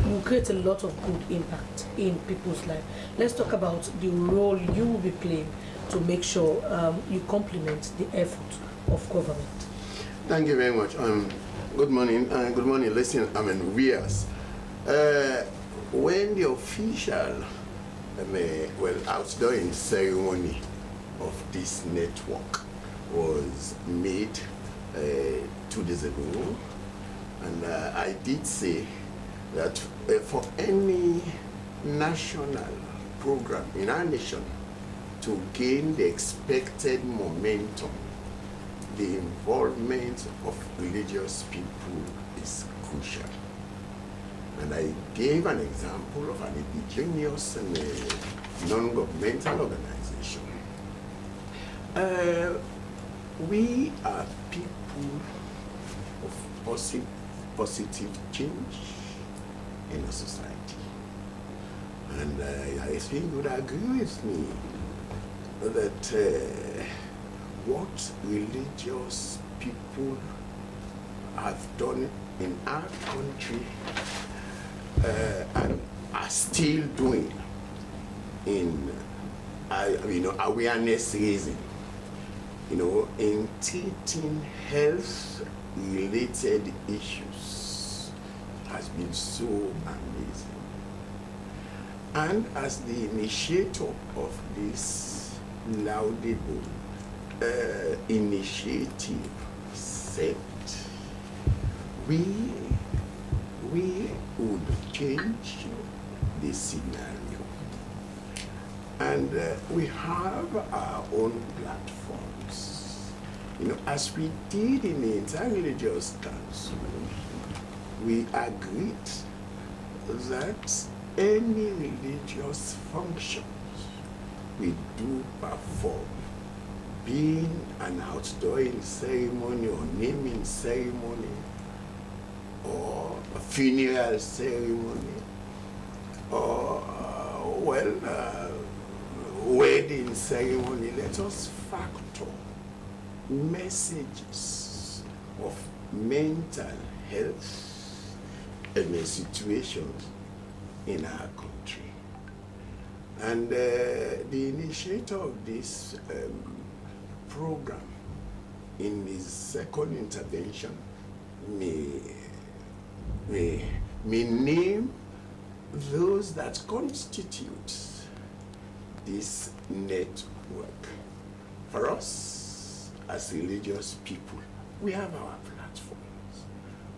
you create a lot of good impact in people's life. Let's talk about the role you will be playing to make sure you complement the effort of government. Thank you very much. Good morning, viewers. When the official outgoing ceremony of this network was made 2 days ago, and I did say that for any national program in our nation to gain the expected momentum, the involvement of religious people is crucial. And I gave an example of an indigenous and non-governmental organization. We are people of positive change in a society. And I think you would agree with me that what religious people have done in our country and are still doing in awareness raising, in treating health-related issues has been so amazing. And as the initiator of this laudable initiative said, we would change the scenario. And we have our own platforms. As we did in the Interreligious Council, we agreed that any religious functions we do perform, being an outdooring ceremony or naming ceremony or a funeral ceremony or wedding ceremony, let us factor messages of mental health and situations in our country. And the initiator of this program in his second intervention may name those that constitute this network. For us as religious people, we have our platforms.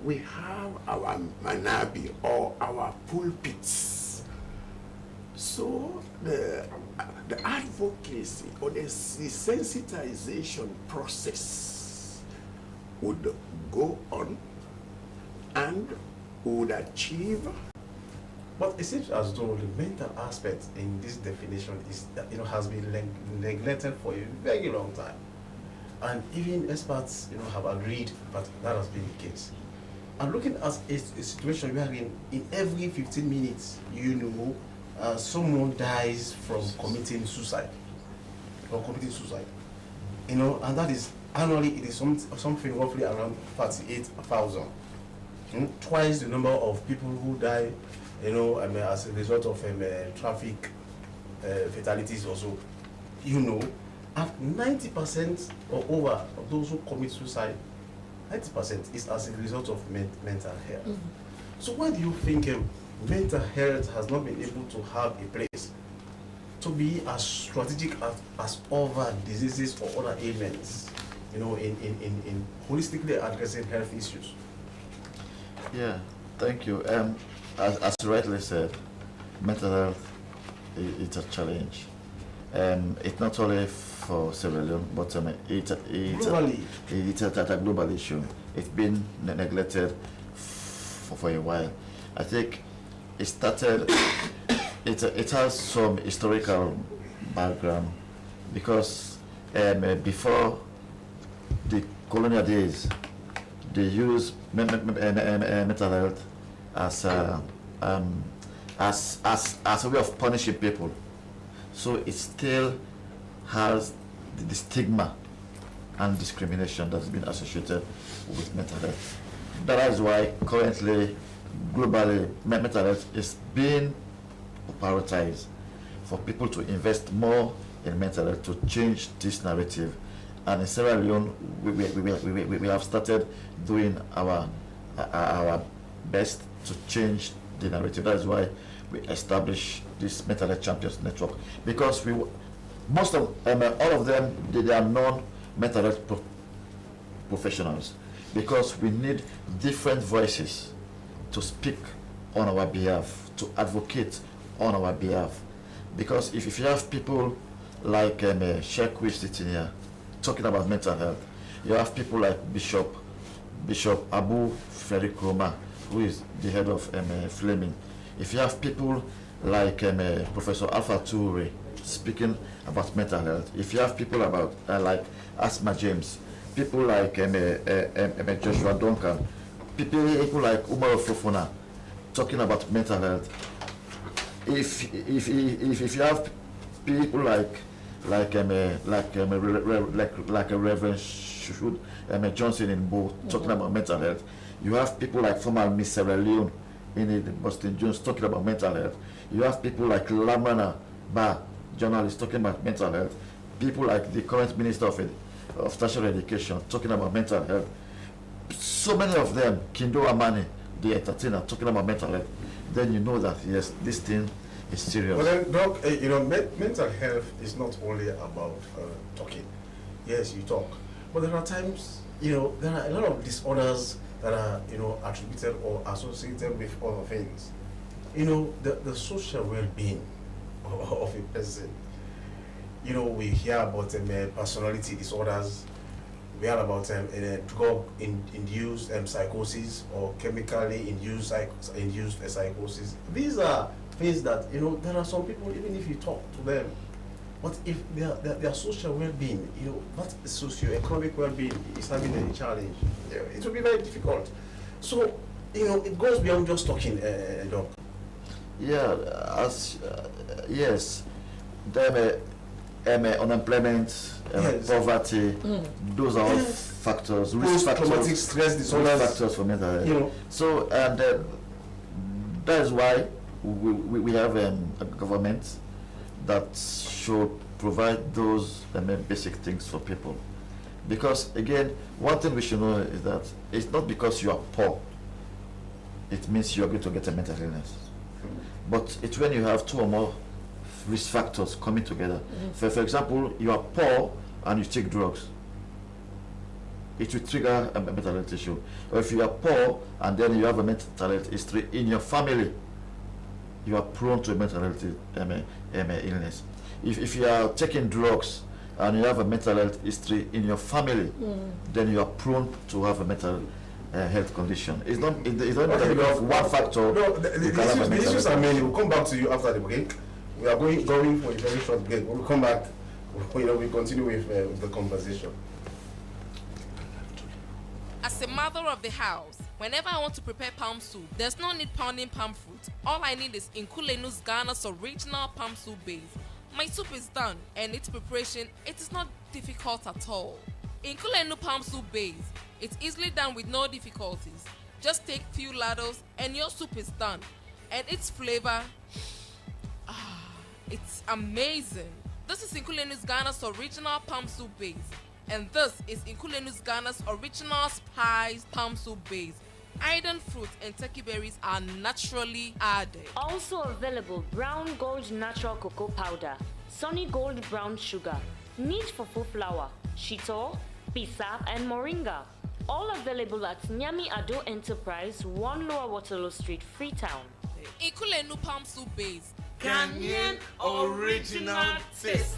We have our manabi or our pulpits. So the advocacy or the sensitization process would go on and would achieve. But it seems as though the mental aspect in this definition is has been neglected for a very long time, and even experts have agreed that that has been the case. And looking at a situation where in every 15 minutes, someone dies from committing suicide, and that is annually it is something roughly around 38,000, twice the number of people who die, as a result of traffic fatalities also, and 90% or over of those who commit suicide, 90% is as a result of mental health. Mm-hmm. So why do you think mental health has not been able to have a place to be as strategic as other diseases or other ailments, in holistically addressing health issues? Yeah, thank you. As you rightly said, mental health it's a challenge. It's not only for Sierra Leone, but it's a global issue. It's been neglected for a while. I think it started. It has some historical background because before the colonial days, they use mental health as a way of punishing people. So it still has the stigma and discrimination that's been associated with mental health. That is why currently, globally, mental health is being prioritized for people to invest more in mental health to change this narrative. And in Sierra Leone, we have started doing our best to change the narrative. That is why we established this mental health champions network, because most of all of them, they are non-mental health professionals, because we need different voices to speak on our behalf, to advocate on our behalf. Because if you have people like Sheikh who is sitting here talking about mental health, you have people like Bishop Abu Ferry Kroma, who is the head of Fleming. If you have people like Professor Alpha Toure speaking about mental health, if you have people about like Asma James, people like Joshua Duncan, people like Umar Fofona talking about mental health. If you have people like a Reverend Johnson in Bo talking about mental health, you have people like former Miss Sierra Leone in Boston Jones talking about mental health. You have people like Lamana Ba, journalist, talking about mental health. People like the current Minister of Tertiary Education talking about mental health. So many of them, Kindo Amani, the entertainer, talking about mental health. Then you know that yes, this thing is serious. Well then, Doc, mental health is not only about talking. Yes, you talk, but there are times, there are a lot of disorders that are, attributed or associated with other things. The social well-being of a person. We hear about personality disorders. We hear about drug-induced psychosis or chemically induced psychosis. These are things that, there are some people, even if you talk to them, but if their social well-being, that socio-economic well-being is having a challenge, it will be very difficult. So, it goes beyond just talking, Doc. Yeah, yes, unemployment, poverty, those are all factors, risk factors, post-traumatic stress disorders, factors for mental health. So, and that is why we have a government that should provide those basic things for people. Because again, one thing we should know is that it's not because you are poor, it means you are going to get a mental illness. But it's when you have two or more risk factors coming together. For example, you are poor and you take drugs, it will trigger a mental health issue. Or if you are poor and then you have a mental health history in your family, you are prone to a mental health illness. If you are taking drugs and you have a mental health history in your family, then you are prone to have a mental health condition. It's not because one factor. No, the issues are many. We'll come back to you after the break. We are going for a very short break. We'll come back. We continue with the conversation. As a mother of the house, whenever I want to prepare palm soup, there's no need pounding palm fruit. All I need is Nkulenu's Ghana's original palm soup base. My soup is done, and its preparation, it is not difficult at all. Nkulenu palm soup base, it's easily done with no difficulties. Just take few ladles and your soup is done. And its flavor, it's amazing. This is Nkulenu's Ghana's original palm soup base. And this is Nkulenu's Ghana's original spiced palm soup base. Iron fruit and turkey berries are naturally added. Also available brown gold natural cocoa powder, sunny gold brown sugar, neat fufu flour, shito, pisa, and moringa. All available at Nyami Ado Enterprise, 1 Lower Waterloo Street, Freetown. Nkulenu palm soup base. Ghanaian original taste.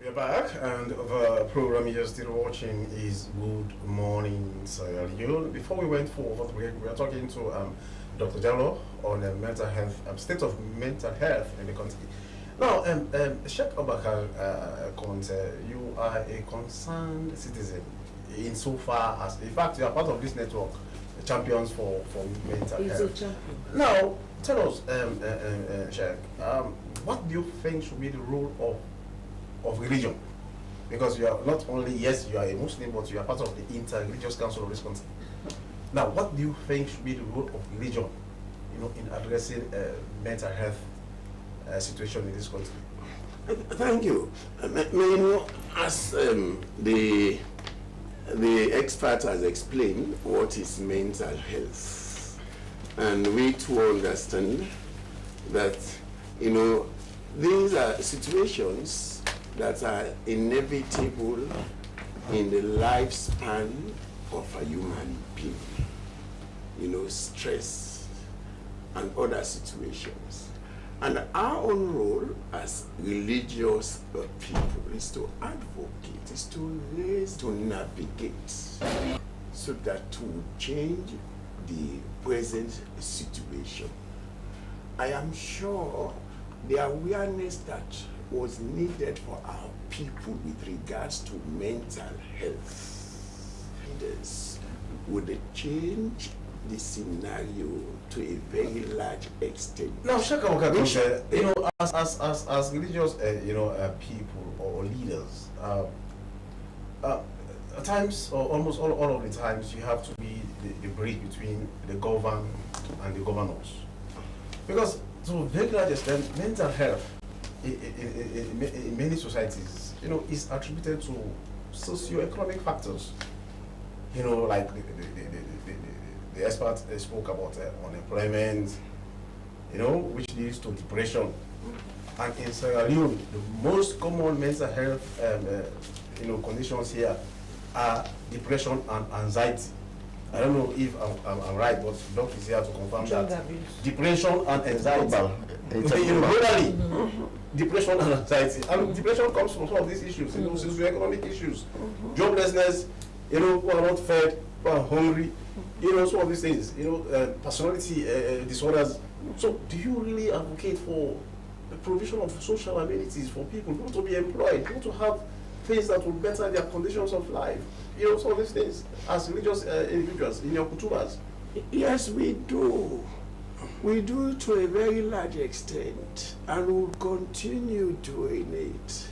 We're back, and the program you're still watching is Good Morning Sierra Leone. Before we went forward, we were talking to Dr. Jallo on mental health, state of mental health in the country. Now, Sheikh Abubakar Conte, you are a concerned citizen insofar as, in fact, you are part of this network, Champions for Mental He's Health. a champion. Now, tell us, Sheikh, what do you think should be the role of religion? Because you are not only, yes, you are a Muslim, but you are part of the Inter-Religious Council of this country. Now, what do you think should be the role of religion, in addressing mental health situation in this country? Thank you. As the expert has explained what is mental health, and we too understand that these are situations that are inevitable in the lifespan of a human being. Stress and other situations. And our own role as religious people is to advocate, is to raise, to navigate, so that to change the present situation. I am sure the awareness that was needed for our people with regards to mental health would change the scenario to a very large extent. Now, Sheikh Abubakar, as religious, people or leaders, at times, or almost all of the times, you have to be the bridge between the governed and the governors, because to a very large extent, mental health in many societies, is attributed to socio-economic factors. Like the expert spoke about unemployment, which leads to depression. And in Sierra Leone, the most common mental health conditions here are depression and anxiety. I don't know if I'm right, but the doctor is here to confirm that. Depression and anxiety. Globally, depression and anxiety. And depression comes from some of these issues, socioeconomic issues, joblessness, who are not fed, who are hungry, some of these things, personality disorders. So do you really advocate for the provision of social amenities for people to be employed, people to have things that will better their conditions of life? Some of these things as religious individuals in your kutubas. Yes, we do. We do to a very large extent, and we'll continue doing it.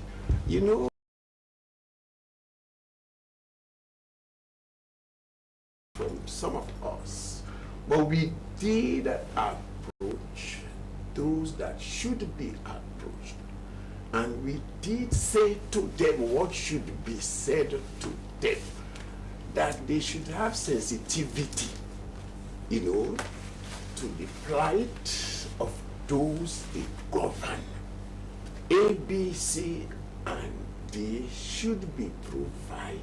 From some of us, but we did approach those that should be approached, and we did say to them what should be said to them, that they should have sensitivity, to the plight of those they govern. A, B, C, and D should be provided.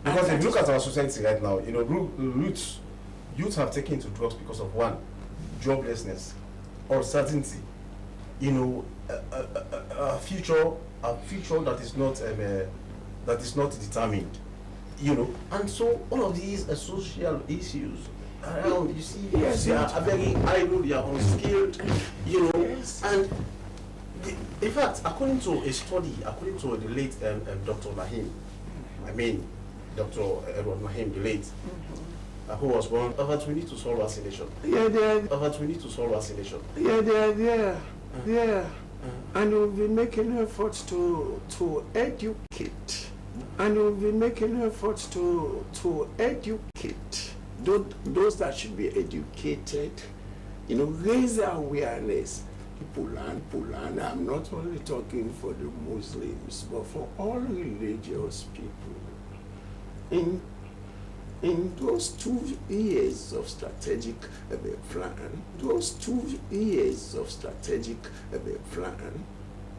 Because if you look at our society right now, youth have taken to drugs because of one, joblessness, uncertainty, a future that is not determined, and so all of these social issues around, they are very idle, they are unskilled, and in fact, according to a study, according to the late Dr. Nahim, Dr. Edward Nahim, the late, who was born, over 20 to solve vaccination. Yeah, they are. Over 20 to solve vaccination. Yeah, they are there. Yeah. And we'll be making efforts to educate. And we'll be making efforts to educate those that should be educated, raise awareness. People and I'm not only talking for the Muslims, but for all religious people. In those 2 years of strategic plan,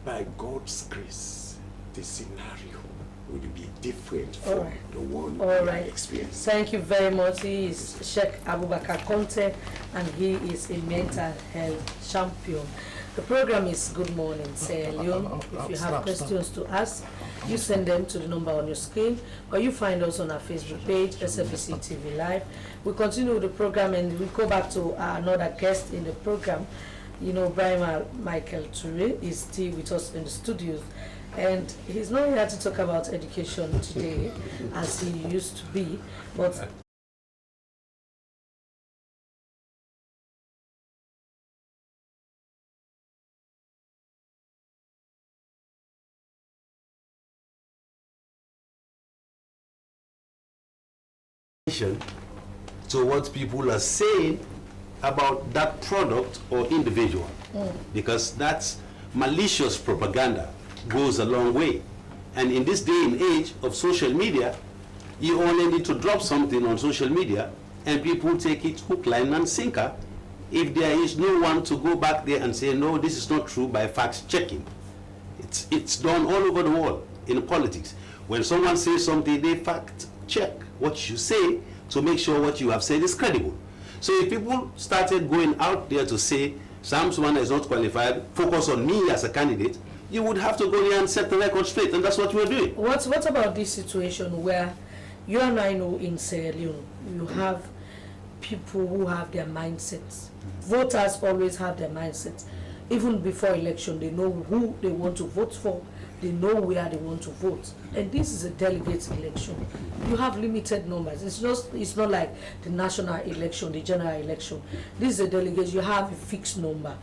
by God's grace, the scenario will be different from the one we experienced. Thank you very much. He is Sheikh Abubakar Conte, and he is a mental health champion. The program is Good Morning Sierra Leone. If you have questions to ask, you send them to the number on your screen, or you find us on our Facebook page, Slbc Tv Live. We continue with the program, and we go back to another guest in the program. You know, Brian Michael Ture is still with us in the studios, and he's not here to talk about education today as he used to be, but to what people are saying about that product or individual, because that's malicious propaganda goes a long way. And in this day and age of social media, you only need to drop something on social media and people take it hook, line and sinker if there is no one to go back there and say, no, this is not true, by fact checking. It's done all over the world in politics. When someone says something, they fact check what you say to make sure what you have said is credible. So if people started going out there to say, Sam Sumana is not qualified, focus on me as a candidate, you would have to go there and set the record straight, and that's what we're doing. What about this situation where you and I know in Sierra Leone, you have people who have their mindsets. Voters always have their mindsets. Even before election, they know who they want to vote for, they know where they want to vote. And this is a delegate election. You have limited numbers. It's not like the national election, the general election. This is a delegate, you have a fixed number.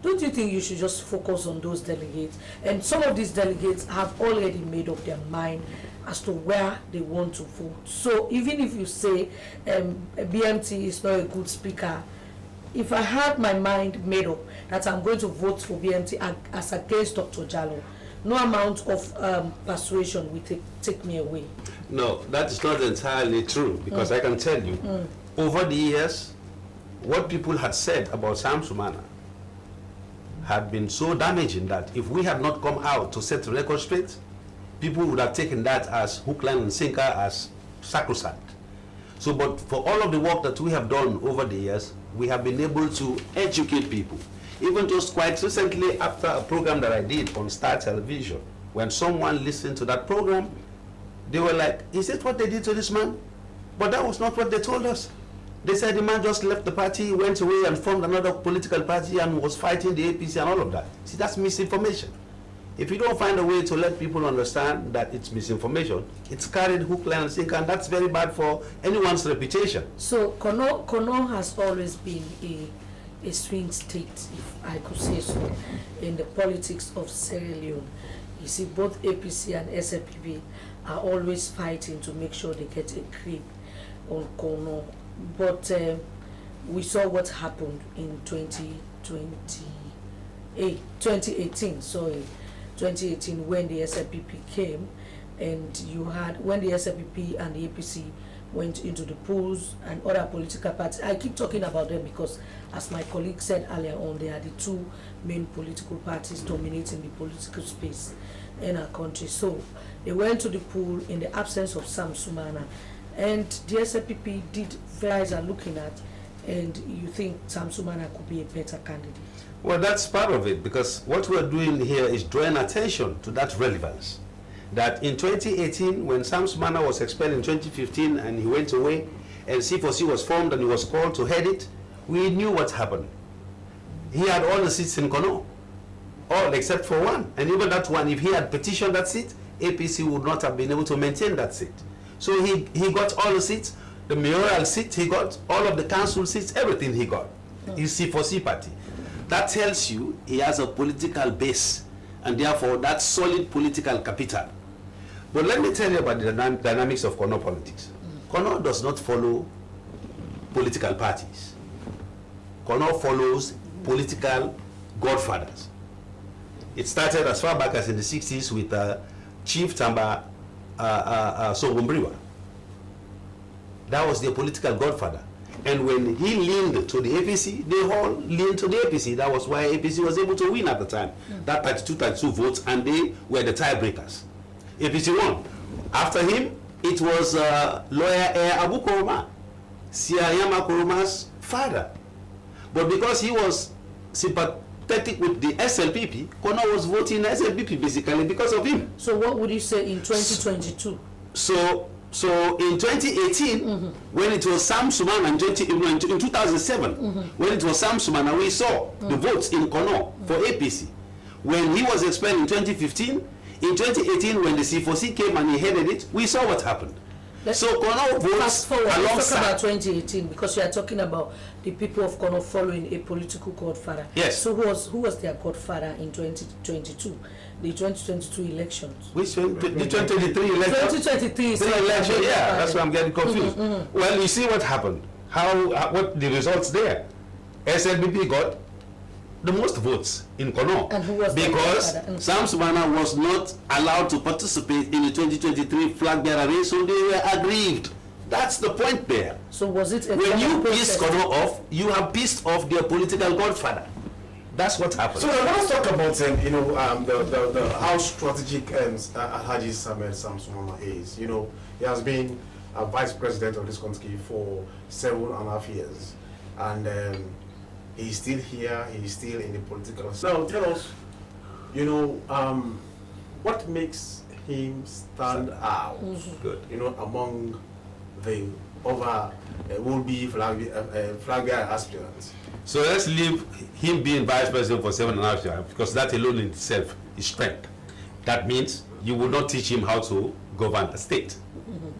Don't you think you should just focus on those delegates? And some of these delegates have already made up their mind as to where they want to vote. So even if you say BMT is not a good speaker, if I had my mind made up that I'm going to vote for BMT as against Dr. Jallo, no amount of persuasion will take me away. No, that is not entirely true, because I can tell you, over the years, what people had said about Sam Sumana had been so damaging that if we had not come out to set the record straight, people would have taken that as hook, line, and sinker, as sacrosanct. So, but for all of the work that we have done over the years, we have been able to educate people. Even just quite recently, after a program that I did on Star Television, when someone listened to that program, they were like, is it what they did to this man? But that was not what they told us. They said the man just left the party, went away and formed another political party and was fighting the APC and all of that. See, that's misinformation. If you don't find a way to let people understand that it's misinformation, it's carried hook, line, and sinker, and that's very bad for anyone's reputation. So Kono has always been a swing state, if I could say so, in the politics of Sierra Leone. You see, both APC and SLPP are always fighting to make sure they get a grip on Kono. But we saw what happened in 2018, when the SLPP came, and you had, when the SLPP and the APC went into the polls and other political parties. I keep talking about them because, as my colleague said earlier on, they are the two main political parties dominating the political space in our country. So they went to the poll in the absence of Sam Sumana, and the SLPP did guys are looking at, and you think Sam Sumana could be a better candidate? Well, that's part of it, because what we're doing here is drawing attention to that relevance. That in 2018, when Sam Sumana was expelled in 2015 and he went away, and C4C was formed and he was called to head it, we knew what happened. He had all the seats in Kono, all except for one. And even that one, if he had petitioned that seat, APC would not have been able to maintain that seat. So he got all the seats, the mayoral seat he got, all of the council seats, everything he got. He's C4C party. That tells you he has a political base, and therefore that's solid political capital. But let me tell you about the dynamics of Kono politics. Kono does not follow political parties. Kono follows political godfathers. It started as far back as in the 60s with Chief Tamba Songombriwa. That was their political godfather. And when he leaned to the APC, they all leaned to the APC. That was why APC was able to win at the time. That 32 votes, and they were the tiebreakers. APC won. After him, it was lawyer Abu Koroma, Sierra Leone Koroma's father. But because he was sympathetic with the SLPP, Kono was voting SLPP basically because of him. So what would you say in 2022? So So in 2018, when it was Sam Sumana, in 2007, when it was Sam Sumana, we saw the votes in Kono for APC. When he was expelled in 2015, in 2018, when the C4C came and he headed it, we saw what happened. So Kono votes alongside. Let's talk about 2018 because you are talking about the people of Kono following a political godfather. Yes. So who was their godfather in 2022, the 2022 elections? Which one? The 2023 election? 2023 election, yeah, that's why I'm getting confused. Well, you see what happened. What the results there? SLBP got the most votes in Kono. And who was because Sam Sumana was not allowed to participate in the 2023 flag bearer race, so they were aggrieved. That's the point there. So was it when you piss Kono off, you have pissed off their political godfather. That's what happened. So let's talk about the how strategic Alhaji Samuel Sam Sumana is. You know, he has been a vice president of this country for 7.5 years, and he's still here. He's still in the political. Now tell us, you know, what makes him stand out? Good. You know, among the other would-be flag bearer aspirants. So let's leave him being vice president for 7.5 years, because that alone in itself is strength. That means you will not teach him how to govern a state.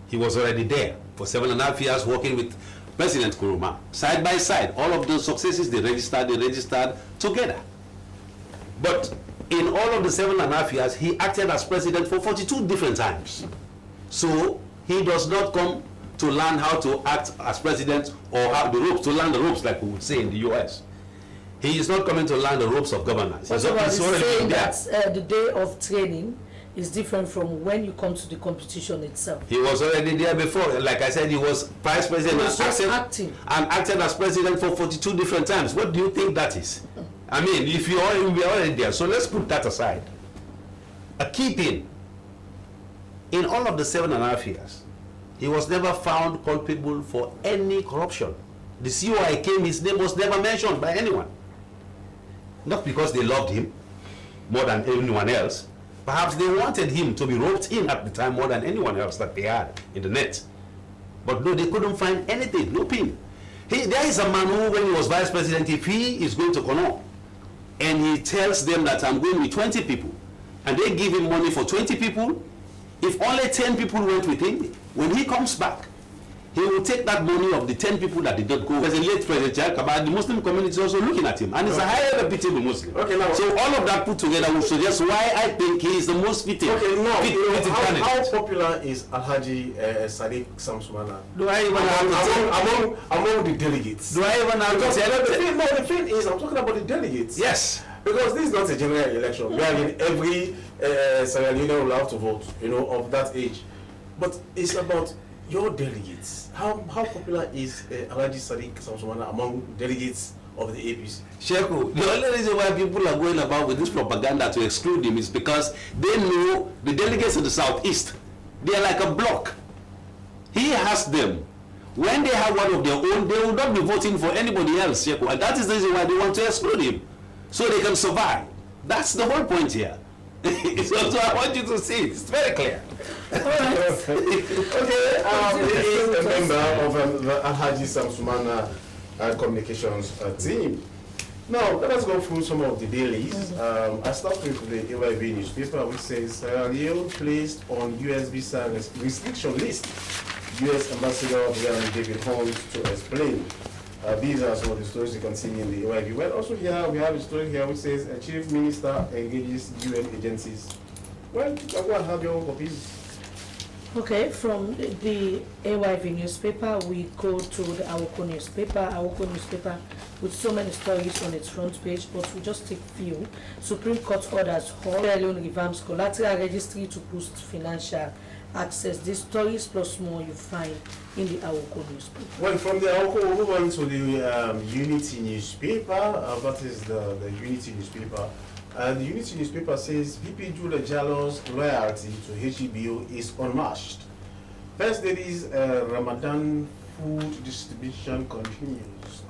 He was already there for 7.5 years working with President Nkrumah. Side by side, all of those successes they registered together. But in all of the 7.5 years, he acted as president for 42 different times. So he does not come to learn how to act as president or have the ropes, to learn the ropes like we would say in the US. He is not coming to learn the ropes of governance. He's saying that the day of training is different from when you come to the competition itself. He was already there before. Like I said, he was vice president and acted as president for 42 different times. What do you think that is? I mean, if you are already there, so let's put that aside. A key thing, in all of the 7.5 years, he was never found culpable for any corruption. The COI came, his name was never mentioned by anyone. Not because they loved him more than anyone else. Perhaps they wanted him to be roped in at the time more than anyone else that they had in the net. But no, they couldn't find anything, no pin. There is a man who, when he was vice president, if he is going to Kono, and he tells them that I'm going with 20 people, and they give him money for 20 people, if only 10 people went with him, when he comes back, he will take that money of the 10 people that did not go. There's a late President Kabad, the Muslim community is also looking at him, and he's a highly reputable Muslim. Okay, now, so all of that put together will suggest why I think he is the most fitting. Okay, now, how popular is Alhaji Sadiq Sam Sumana? Do I even have among the delegates? Do I even have to tell the thing is, I'm talking about the delegates. Yes. Because this is not a general election. We are in every Sierra Leone will have to vote, you know, of that age. But it's about your delegates. How popular is Alhaji Sadiq Sam Sumana among delegates of the APC? Sheku, the only reason why people are going about with this propaganda to exclude him is because they know the delegates in the southeast, they are like a block. He has them. When they have one of their own, they will not be voting for anybody else, Sheku, and that is the reason why they want to exclude him, so they can survive. That's the whole point here. So I want you to see it. It's very clear. Okay, he is a member of the Alhaji Sam Sumana communications team. Now, let us go through some of the dailies. I start with the AYV newspaper, which says Sierra Leone placed on US visa restriction list. US Ambassador David Holmes to explain. These are some of the stories you can see in the AYV. Well, also here we have a story here which says a chief minister engages UN agencies. Well, you go and have your own copies. Okay, from the AYV newspaper, we go to the Awoko newspaper with so many stories on its front page, but we just take few. Supreme Court orders Sierra Leone revamps collateral registry to boost financial access. These stories plus more you find in the Awoko newspaper. Well, from the Awoko, we'll move on to the Unity newspaper. That is the Unity newspaper. The Unity newspaper says VP Julia Jallo's loyalty to HEBO is unmatched. First Lady's Ramadan food distribution continues.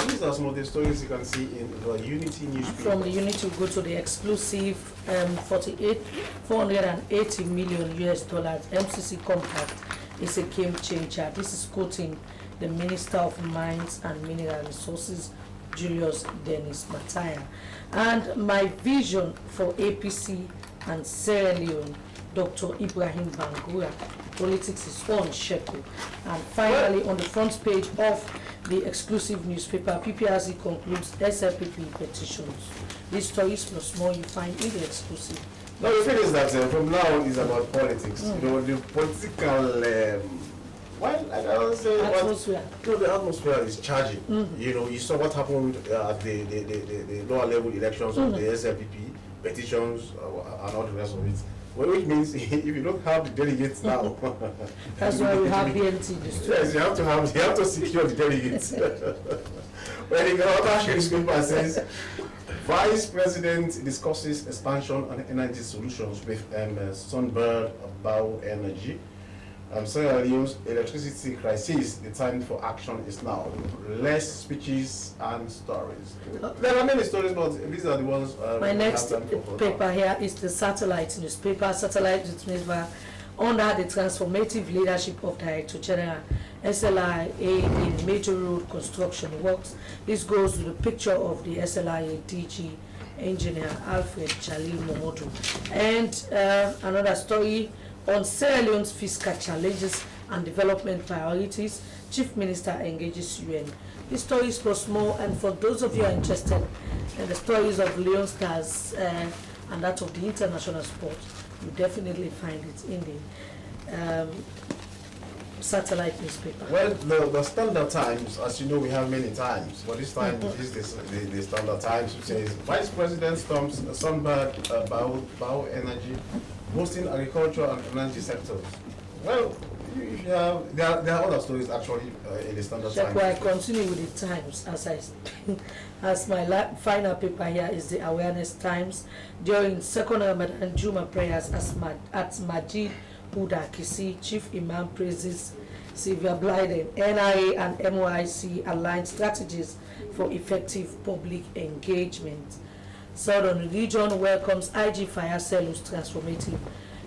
These are some of the stories you can see in the Unity newspaper. From the Unity, we go to the exclusive $480 million MCC compact is a game changer. This is quoting the Minister of Mines and Mineral Resources, Julius Dennis Mataya. And my vision for APC and Sierra Leone, Dr. Ibrahim Bangura. Politics is unshackled. And finally, on the front page of the exclusive newspaper, PPRC concludes SLPP petitions. These stories plus more you find in the exclusive. No, the thing is that from now on is about politics. You know, the political, well, I don't say atmosphere. The atmosphere is charging. You know, you saw what happened at the lower level elections of the SLPP, petitions and all the rest of it. Well, which means if you don't have the delegates now, that's why we have BNT. Yes, you have to secure the delegates. When the other newspaper says, Vice President discusses expansion and energy solutions with Sunbird Bioenergy. Sierra Leone's electricity crisis, the time for action is now. Less speeches and stories. There are many stories, but these are the ones. My next paper here is the Satellite newspaper. Satellite newspaper under the transformative leadership of Director General SLIA in major road construction works. This goes with a picture of the SLIA DG engineer Alfred Charlie Momodu. And another story on Sierra Leone's fiscal challenges and development priorities, Chief Minister engages UN. These stories plus more, and for those of you who are interested in the stories of Leon Stars and that of the international sport, you definitely find it in the Satellite newspaper. Well, the Standard Times, as you know, we have many times, but this time is the Standard Times, which says Vice President storms Sunbird Bioenergy, boosting agriculture and energy sectors. Well, there are other stories actually in the Standard Times. I continue with the Times as my final paper here is the Awareness Times. During second Ramadan Juma prayers at Majid Huda Kisi, Chief Imam praises Sylvia Blyden. NIA and MOIC aligned strategies for effective public engagement. Southern Region welcomes IG Fire Cell's transformative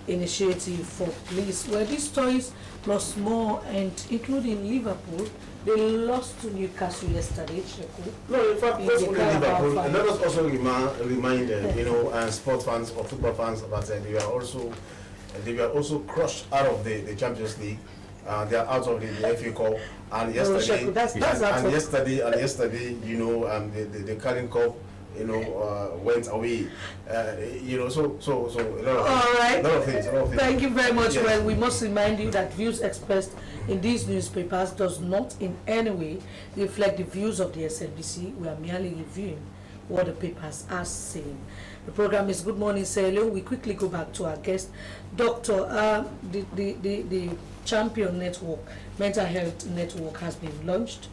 initiative for police. Well, these stories plus more, and including Liverpool, they lost to Newcastle yesterday. No, in fact, not only Liverpool. Let us also remind you know, sport fans or football fans about they were also crushed out of the Champions League. They are out of the FA Cup, and yesterday, you know, the Carling Cup, you know, went away. You know, so a lot of things. Thank you very much. Yes. Well, we must remind you that views expressed in these newspapers does not in any way reflect the views of the SLBC. We are merely reviewing what the papers are saying. The program is Good Morning Sierra Leone. We quickly go back to our guest, Doctor. The Champion Network, Mental Health Network, has been launched.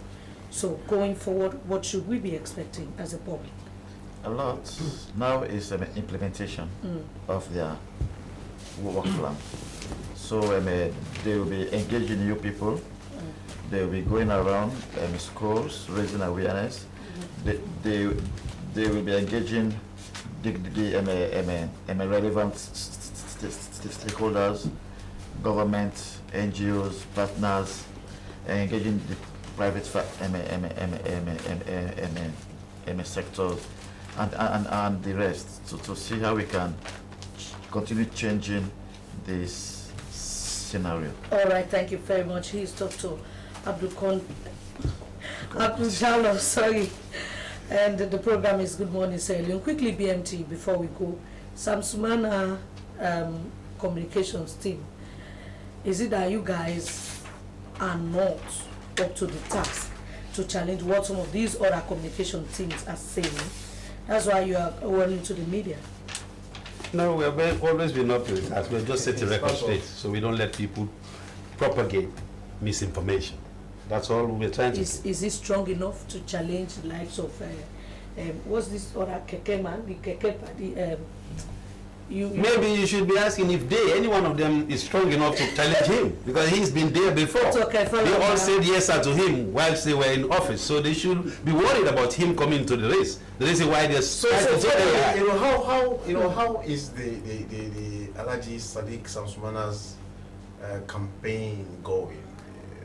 So going forward, what should we be expecting as a public? A lot. Now is implementation of their work plan. So they will be engaging new people. They will be going around schools, raising awareness. They will be engaging the relevant stakeholders, government, NGOs, partners, engaging the private sectors and the rest to see how we can continue changing this scenario. All right, thank you very much. He is Dr. Abdul Jallo, sorry. And the program is Good Morning Sierra Leone. Quickly, BMT, before we go, Samsumana communications team, is it that you guys are not up to the task to challenge what some of these other communication teams are saying? That's why you are running to the media. No, we have always been up to the task. We're just setting record straight, so we don't let people propagate misinformation. That's all we're trying to do. Is it strong enough to challenge the likes of what's this other Kenema, the Keke, Maybe you should be asking if any one of them is strong enough to challenge him, because he's been there before. They all said yes sir to him whilst they were in office, so they should be worried about him coming to the race. The reason why they're how is the Alaji Sadiq Samsumana's campaign going?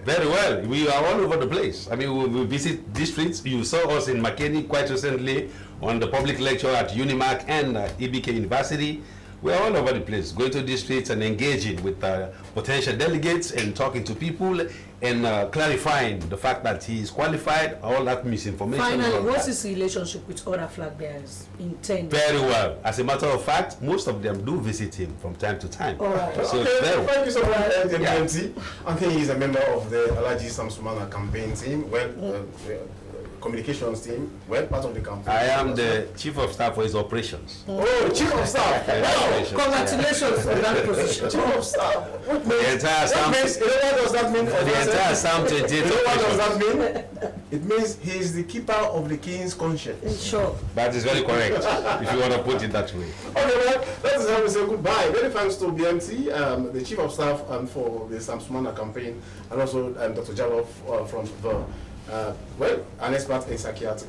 Very well. We are all over the place. I mean, we visit districts. You saw us in Makeni quite recently on the public lecture at Unimac and EBK University. We are all over the place, going to districts and engaging with potential delegates and talking to people and clarifying the fact that he is qualified, all that misinformation. Finally, what's his relationship with other flag bearers in 10? Very well. As a matter of fact, most of them do visit him from time to time. All right. So Okay, thank you so much, MT. I think he's a member of the Alaji Samsumana campaign team, communications team, part of the campaign. I am the chief of staff for his operations. Oh, chief of staff! Wow, congratulations on that position. Chief of staff. What does that mean for the entire Psalm 28? What does that mean? It means he is the keeper of the king's conscience. Sure. That is very correct, if you want to put it that way. Okay, well, that is how we say goodbye. Many thanks to BMT, the chief of staff for the Samsumana campaign, and also Dr. Jalof from the an expert in psychiatry.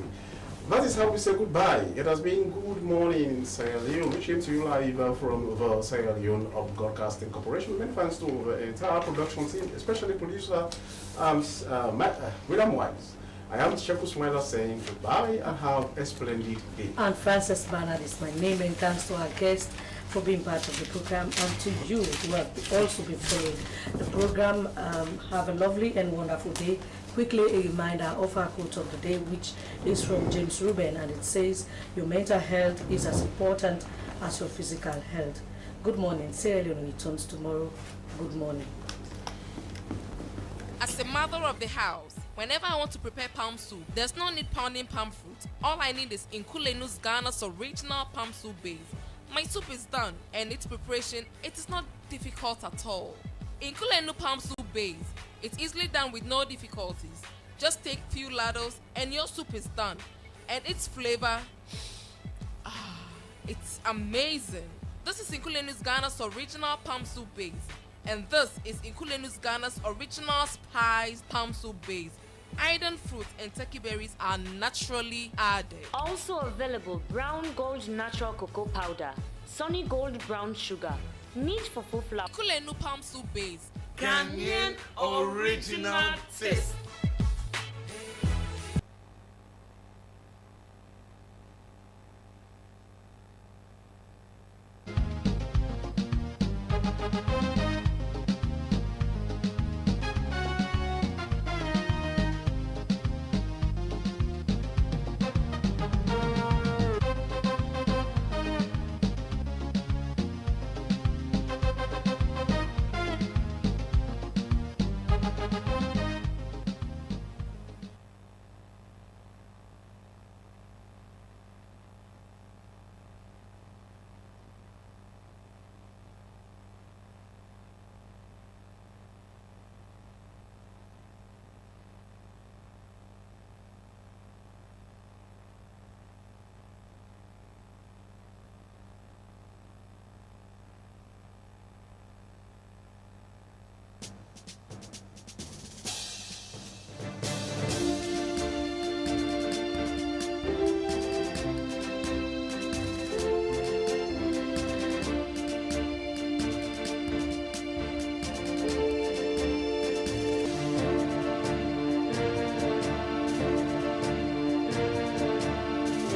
That is how we say goodbye. It has been Good Morning Sierra Leone, reaching to you live from the Sierra Leone Broadcasting Corporation. Many thanks to the entire production team, especially producer William Wise. I am Sheku Smiler saying goodbye and have a splendid day. And Frances Bernard is my name, and thanks to our guests for being part of the program, and to you who have also been following the program. Have a lovely and wonderful day. Quickly, a reminder of our quote of the day, which is from James Ruben, and it says, your mental health is as important as your physical health. Good morning. Sierra Leone returns tomorrow. Good morning. As a mother of the house, whenever I want to prepare palm soup, there's no need pounding palm fruit. All I need is Nkulenu's Ghana's original palm soup base. My soup is done, and its preparation, it is not difficult at all. Nkulenu palm soup base, it's easily done with no difficulties. Just take few ladles and your soup is done. And its flavor, it's amazing. This is Nkulenu's Ghana's original palm soup base. And this is Nkulenu's Ghana's original spiced palm soup base. Iron fruit and turkey berries are naturally added. Also available brown gold natural cocoa powder, sunny gold brown sugar, meat for full flour. Nkulenu palm soup base. Ghanaian original taste.